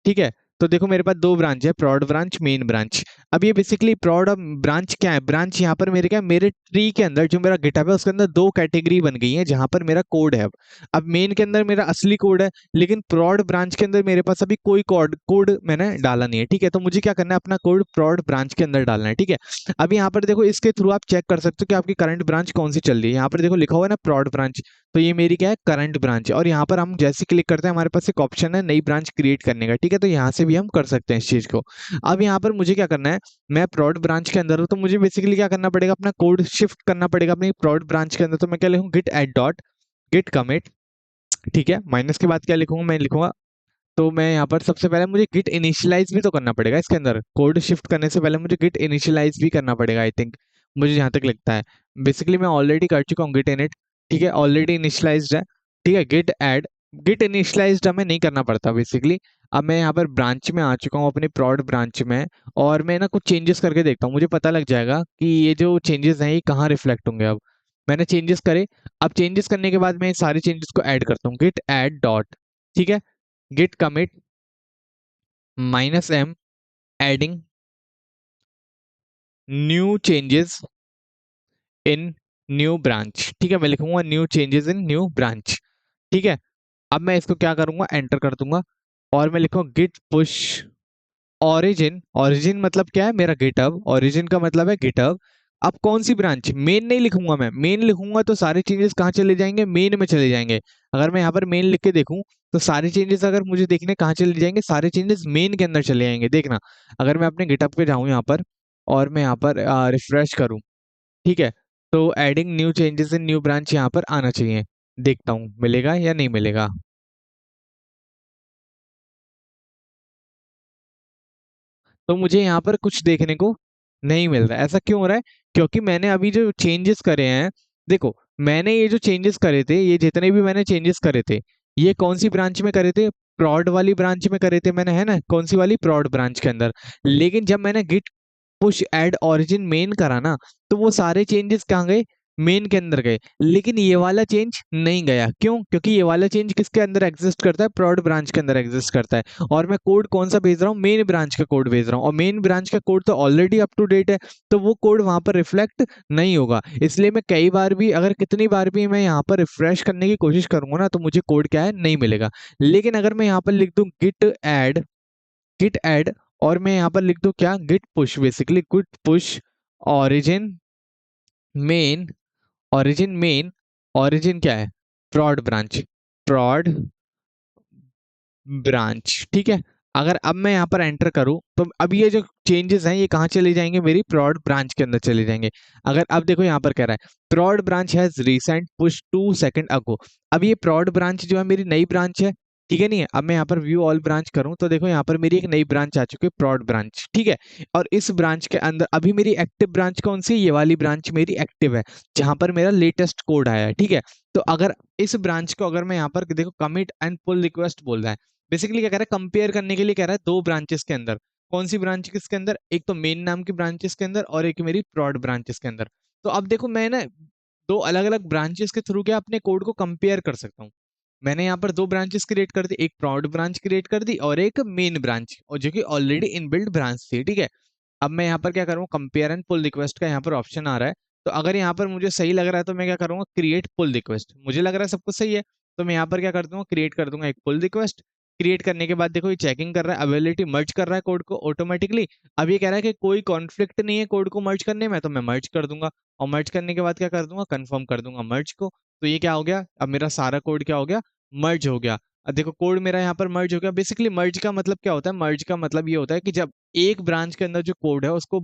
ठीक है, तो देखो मेरे पास 2 ब्रांच है, प्रॉड ब्रांच, मेन ब्रांच। अब ये बेसिकली प्रॉड ब्रांच क्या है, ब्रांच यहाँ पर मेरे क्या है, मेरे ट्री के अंदर जो मेरा गिटहब है उसके अंदर 2 कैटेगरी बन गई है जहां पर मेरा कोड है। अब मेन के अंदर मेरा असली कोड है, लेकिन प्रॉड ब्रांच के अंदर मेरे पास अभी कोई कोड कोड मैंने डाला नहीं है। ठीक है, तो मुझे क्या करना है, अपना कोड प्रॉड ब्रांच के अंदर डालना है। ठीक है, अब यहाँ पर देखो इसके थ्रू आप चेक कर सकते हो कि आपकी करंट ब्रांच कौन सी चल रही है। यहाँ पर देखो लिखा हुआ है ना प्रॉड ब्रांच, तो ये मेरी क्या है, करंट ब्रांच है। और यहाँ पर हम जैसे क्लिक करते हैं, हमारे पास एक ऑप्शन है नई ब्रांच क्रिएट करने का। ठीक है, तो यहाँ से भी हम कर सकते हैं इस चीज को। अब यहाँ पर मुझे क्या करना है, मैं प्रॉड ब्रांच के अंदर हूँ, तो मुझे बेसिकली क्या करना पड़ेगा, अपना कोड शिफ्ट करना पड़ेगा अपनी प्रॉड ब्रांच के अंदर। तो मैं क्या लिखूँ, git add dot git commit. ठीक है, माइनस के बाद क्या लिखूंगा, मैं लिखूंगा, तो मैं यहाँ पर सबसे पहले मुझे गिट इनिशियलाइज भी तो करना पड़ेगा इसके अंदर, कोड शिफ्ट करने से पहले मुझे गिट इनिशियलाइज भी करना पड़ेगा आई थिंक, मुझे जहाँ तक लगता है। बेसिकली मैं ऑलरेडी कर चुका हूँ गिट इनिट। ठीक है, ऑलरेडी इनिशियलाइज्ड है। ठीक है, गिट ऐड, गिट इनिशियलाइज्ड हमें नहीं करना पड़ता बेसिकली। अब मैं यहाँ पर ब्रांच में आ चुका हूँ, अपनी प्रॉड ब्रांच में, और मैं ना कुछ चेंजेस करके देखता हूँ, मुझे पता लग जाएगा कि ये जो चेंजेस हैं ये कहाँ रिफ्लेक्ट होंगे। अब मैंने चेंजेस करे, अब चेंजेस करने के बाद मैं सारे चेंजेस को ऐड करता हूँ, गिट ऐड डॉट, ठीक है, git commit -m adding new changes in new branch. ठीक है, मैं लिखूंगा new changes in new branch. ठीक है, अब मैं इसको क्या करूंगा, एंटर कर दूंगा, और मैं लिखूंगा गिट पुश ओरिजिन। ओरिजिन मतलब क्या है, मेरा गिटहब, ओरिजिन का मतलब है गिटहब। अब कौन सी ब्रांच, मेन नहीं लिखूंगा, मैं मेन लिखूंगा तो सारे चेंजेस कहाँ चले जाएंगे, मेन में चले जाएंगे। अगर मैं यहाँ पर मेन लिख के देखूं, तो सारे चेंजेस अगर मुझे देखने कहाँ चले जाएंगे, सारे चेंजेस मेन के अंदर चले जाएंगे। देखना, अगर मैं अपने गिटहब पे जाऊं यहाँ पर, और मैं यहाँ पर रिफ्रेश करूं, ठीक है, तो adding new changes in new branch यहाँ पर आना चाहिए। देखता हूँ मिलेगा या नहीं मिलेगा। तो मुझे यहाँ पर कुछ देखने को नहीं मिल रहा है। ऐसा क्यों हो रहा है, क्योंकि मैंने अभी जो चेंजेस करे हैं, देखो मैंने ये जो चेंजेस करे थे, ये जितने भी मैंने चेंजेस करे थे, ये कौन सी ब्रांच में करे थे, प्रॉड वाली ब्रांच में करे थे मैंने, है ना, कौन सी वाली, प्रॉड ब्रांच के अंदर। लेकिन जब मैंने git push add origin main करा ना, तो वो सारे चेंजेस कहाँ गए, मेन के अंदर गए। लेकिन ये वाला चेंज नहीं गया, क्यों, क्योंकि ये वाला चेंज किसके अंदर एग्जिस्ट करता है, प्रॉड ब्रांच के अंदर एग्जिस्ट करता है। और मैं कोड कौन सा भेज रहा हूँ, मेन ब्रांच का कोड भेज रहा हूँ, और मेन ब्रांच का कोड तो ऑलरेडी अप टू डेट है, तो वो कोड वहां पर रिफ्लेक्ट नहीं होगा। इसलिए मैं कई बार भी, अगर कितनी बार भी मैं यहाँ पर रिफ्रेश करने की कोशिश करूंगा ना, तो मुझे कोड क्या है, नहीं मिलेगा। लेकिन अगर मैं यहाँ पर लिख दूं गिट ऐड, और मैं यहाँ पर लिख दूं क्या, git push, basically git push origin main, origin main, origin क्या है, प्रॉड ब्रांच, प्रॉड ब्रांच। ठीक है, अगर अब मैं यहाँ पर एंटर करूं, तो अब ये जो चेंजेस हैं ये कहाँ चले जाएंगे, मेरी प्रॉड ब्रांच के अंदर चले जाएंगे। अगर अब देखो यहाँ पर कह रहा है prod branch has recent push 2 second ago. अब ये प्रॉड ब्रांच जो है मेरी नई ब्रांच है। ठीक है नहीं। अब मैं यहाँ पर व्यू ऑल ब्रांच करूँ तो देखो यहाँ पर मेरी एक नई ब्रांच आ चुकी है, प्रॉड ब्रांच। ठीक है, और इस ब्रांच के अंदर अभी मेरी एक्टिव ब्रांच कौन सी है? ये वाली ब्रांच मेरी एक्टिव है, जहां पर मेरा लेटेस्ट कोड आया है। ठीक है, तो अगर इस ब्रांच को अगर मैं यहाँ पर देखो कमिट एंड पुल रिक्वेस्ट बोल रहा है, बेसिकली क्या कह रहा है, कंपेयर करने के लिए कह रहा है दो ब्रांचेस के अंदर। कौन सी ब्रांच किसके अंदर? एक तो मेन नाम की ब्रांचेस के अंदर और एक मेरी प्रॉड ब्रांचेस के अंदर। तो अब देखो मैं ना दो अलग अलग ब्रांचेस के थ्रू क्या अपने कोड को कंपेयर कर सकता हूँ। मैंने यहाँ पर दो ब्रांचेस क्रिएट कर दी, एक प्रॉड ब्रांच क्रिएट कर दी और एक मेन ब्रांच, और जो कि ऑलरेडी इनबिल्ट ब्रांच थी। ठीक है, अब मैं यहाँ पर क्या करूँगा, कंपेयर एंड पुल रिक्वेस्ट का यहाँ पर ऑप्शन आ रहा है। तो अगर यहाँ पर मुझे सही लग रहा है तो मैं क्या करूँगा, क्रिएट पुल रिक्वेस्ट। मुझे लग रहा है सब कुछ सही है, तो मैं यहाँ पर क्या कर दूंगा, क्रिएट कर दूंगा एक पुल रिक्वेस्ट। क्रिएट करने के बाद देखो ये चेकिंग कर रहा है, अवेलेबिलिटी मर्ज कर रहा है कोड को ऑटोमेटिकली। अब ये कह रहा है कि कोई कॉन्फ्लिक्ट नहीं है कोड को मर्ज करने में, तो मैं मर्ज कर दूंगा। और मर्ज करने के बाद क्या कर दूंगा, कंफर्म कर दूंगा मर्ज को। तो ये क्या हो गया, अब मेरा सारा कोड क्या हो गया, मर्ज हो गया। अब देखो कोड मेरा यहाँ पर मर्ज हो गया। बेसिकली मर्ज का मतलब क्या होता है, मर्ज का मतलब ये होता है कि जब एक ब्रांच के अंदर जो कोड है उसको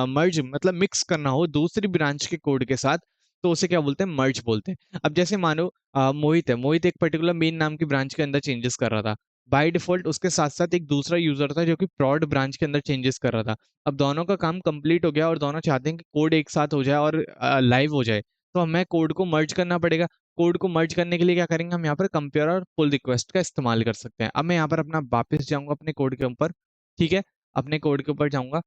मर्ज मतलब मिक्स करना हो दूसरी ब्रांच के कोड के साथ, तो उसे क्या बोलते हैं, मर्ज बोलते हैं। अब जैसे मानो मोहित है, मोहित एक पर्टिकुलर मेन नाम की ब्रांच के अंदर चेंजेस कर रहा था, बाय डिफॉल्ट उसके साथ साथ एक दूसरा यूजर था जो कि प्रॉड ब्रांच के अंदर चेंजेस कर रहा था। अब दोनों का काम कंप्लीट हो गया और दोनों चाहते हैं कि कोड एक साथ हो जाए और लाइव हो जाए, तो हमें कोड को मर्ज करना पड़ेगा। कोड को मर्ज करने के लिए क्या करेंगे, हम यहाँ पर कंपेयर और पुल रिक्वेस्ट का इस्तेमाल कर सकते हैं। अब मैं यहाँ पर अपना वापस जाऊंगा अपने कोड के ऊपर। ठीक है, अपने कोड के ऊपर जाऊंगा,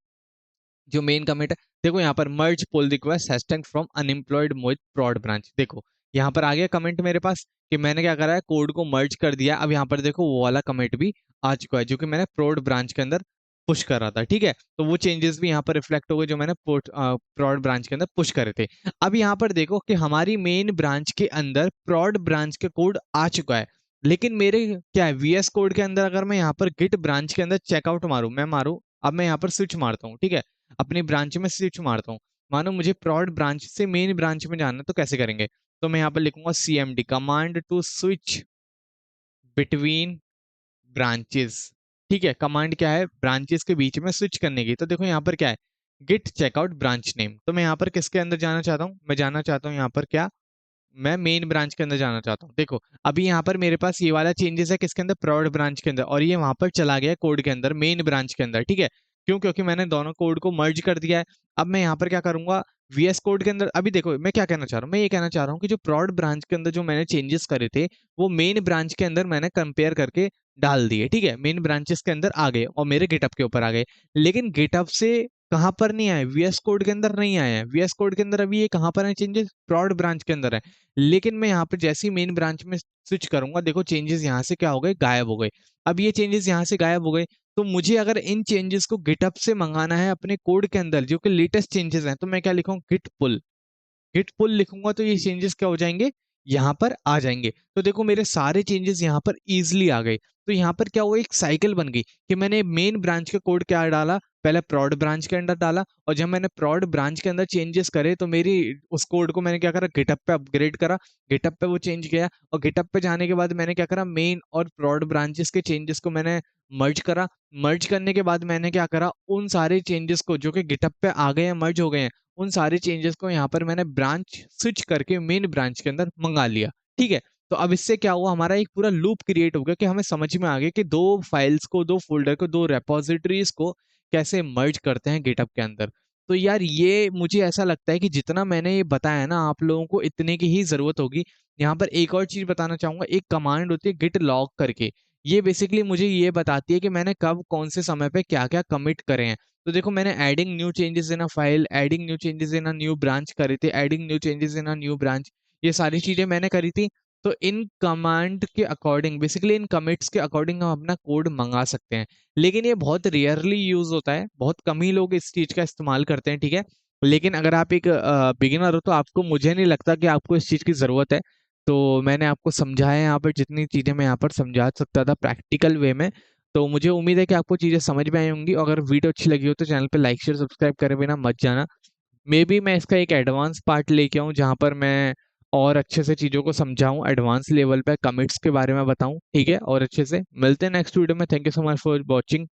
जो मेन कमिट है, देखो यहाँ पर merge pull request hashtag from unemployed Mohit prod branch. देखो यहाँ पर आ गया कमेंट मेरे पास कि मैंने क्या करा है, कोड को मर्ज कर दिया। अब यहाँ पर देखो वो वाला कमेंट भी आ चुका है जो कि मैंने प्रॉड ब्रांच के अंदर पुश कर रहा था। ठीक है, तो वो चेंजेस भी यहाँ पर रिफ्लेक्ट हो गए जो मैंने प्रॉड ब्रांच के अंदर पुश करे थे। अब यहाँ पर देखो कि हमारी मेन ब्रांच के अंदर प्रॉड ब्रांच के कोड आ चुका है, लेकिन मेरे क्या है, वीएस कोड के अंदर अगर मैं यहाँ पर गिट ब्रांच के अंदर चेकआउट मारूं, मैं मारूं, अब मैं यहाँ पर स्विच मारता हूँ। ठीक है, अपनी ब्रांच में स्विच मारता हूँ, मानो मुझे प्रॉड ब्रांच से मेन ब्रांच में जाना है, तो कैसे करेंगे, तो मैं यहाँ पर लिखूंगा CMD, command to switch between branches. ठीक है, कमांड क्या है, ब्रांचेस के बीच में स्विच करने की। तो देखो यहाँ पर क्या है, गिट चेकआउट ब्रांच नेम। तो मैं यहाँ पर किसके अंदर जाना चाहता हूँ, मैं जाना चाहता हूँ यहाँ पर क्या, मैं मेन ब्रांच के अंदर जाना चाहता हूँ। देखो अभी यहाँ पर मेरे पास ये वाला चेंजेस है किसके अंदर, प्रॉड ब्रांच के अंदर, और ये वहां पर चला गया कोड के अंदर मेन ब्रांच के अंदर। ठीक है, क्यों, क्योंकि मैंने दोनों कोड को मर्ज कर दिया है। अब मैं यहाँ पर क्या करूंगा, VS कोड के अंदर, अभी देखो मैं क्या कहना चाह रहा हूँ, मैं ये कहना चाह रहा हूँ कि जो प्रॉड ब्रांच के अंदर जो मैंने चेंजेस करे थे वो मेन ब्रांच के अंदर मैंने कंपेयर करके डाल दिए। ठीक है, मेन ब्रांचेस के अंदर आ गए और मेरे गिटअप के ऊपर आ गए, लेकिन गिटअप से कहाँ पर नहीं आए, VS कोड के अंदर नहीं आए हैं। VS कोड के अंदर अभी ये कहाँ पर है, चेंजेस प्रॉड ब्रांच के अंदर है। लेकिन मैं यहाँ पे जैसे ही मेन ब्रांच में स्विच करूंगा, देखो चेंजेस यहाँ से क्या हो गए, गायब हो गए। अब ये चेंजेस यहाँ से गायब हो गए, तो मुझे अगर इन चेंजेस को गिटअप से मंगाना है अपने कोड के अंदर जो कि लेटेस्ट चेंजेस हैं, तो मैं क्या लिखूँ, गिट पुल। गिट पुल लिखूंगा तो ये चेंजेस क्या हो जाएंगे, यहाँ पर आ जाएंगे। तो देखो मेरे सारे चेंजेस यहाँ पर इजिली आ गए। तो यहाँ पर क्या हुआ, एक साइकिल बन गई कि मैंने मेन ब्रांच का कोड क्या डाला, पहले प्रॉड ब्रांच के अंदर डाला, और जब मैंने प्रॉड ब्रांच के अंदर चेंजेस करे तो मेरी उस कोड को मैंने क्या करा, गिटअप पे अपग्रेड करा, गिटअप पे वो चेंज गया, और गिटअप पे जाने के बाद मैंने क्या करा, मेन और प्रॉड ब्रांचेस के चेंजेस को मैंने मर्ज करा। मर्ज करने के बाद मैंने क्या करा, उन सारे चेंजेस को जो कि गिटअप पे आ गए हैं, मर्ज हो गए हैं, उन सारे चेंजेस को यहाँ पर मैंने ब्रांच स्विच करके मेन ब्रांच के अंदर मंगा लिया। ठीक है, तो अब इससे क्या हुआ, हमारा एक पूरा लूप क्रिएट हो गया कि हमें समझ में आ गया कि दो फाइल्स को, दो फोल्डर को, दो रेपोजिटरीज को कैसे मर्ज करते हैं गिटअप के अंदर। तो यार ये मुझे ऐसा लगता है कि जितना मैंने ये बताया ना आप लोगों को इतने की ही जरूरत होगी। यहाँ पर एक और चीज बताना चाहूंगा, एक कमांड होती है गिट लॉग करके, ये बेसिकली मुझे ये बताती है कि मैंने कब कौन से समय पे क्या क्या कमिट करे हैं। तो देखो मैंने adding new changes in a file, adding new changes in a new branch करे थे, adding new changes in a new branch, ये सारी चीजें मैंने करी थी। तो इन कमांड के अकॉर्डिंग, बेसिकली इन कमिट्स के अकॉर्डिंग हम अपना कोड मंगा सकते हैं। लेकिन ये बहुत रेयरली यूज होता है, बहुत कम ही लोग इस चीज का इस्तेमाल करते हैं। ठीक है, लेकिन अगर आप एक बिगिनर हो तो आपको, मुझे नहीं लगता कि आपको इस चीज की जरूरत है। तो मैंने आपको समझाया यहाँ पर जितनी चीजें मैं यहाँ पर समझा सकता था प्रैक्टिकल वे में। तो मुझे उम्मीद है कि आपको चीजें समझ में आई होंगी। अगर वीडियो अच्छी लगी हो तो चैनल पे लाइक शेयर सब्सक्राइब करे बिना मत जाना। मे बी मैं इसका एक एडवांस पार्ट लेके आऊँ जहाँ पर मैं और अच्छे से चीज़ों को समझाऊं, एडवांस लेवल पे कमिट्स के बारे में बताऊं। ठीक है, और अच्छे से मिलते हैं नेक्स्ट वीडियो में। Thank you so much for watching.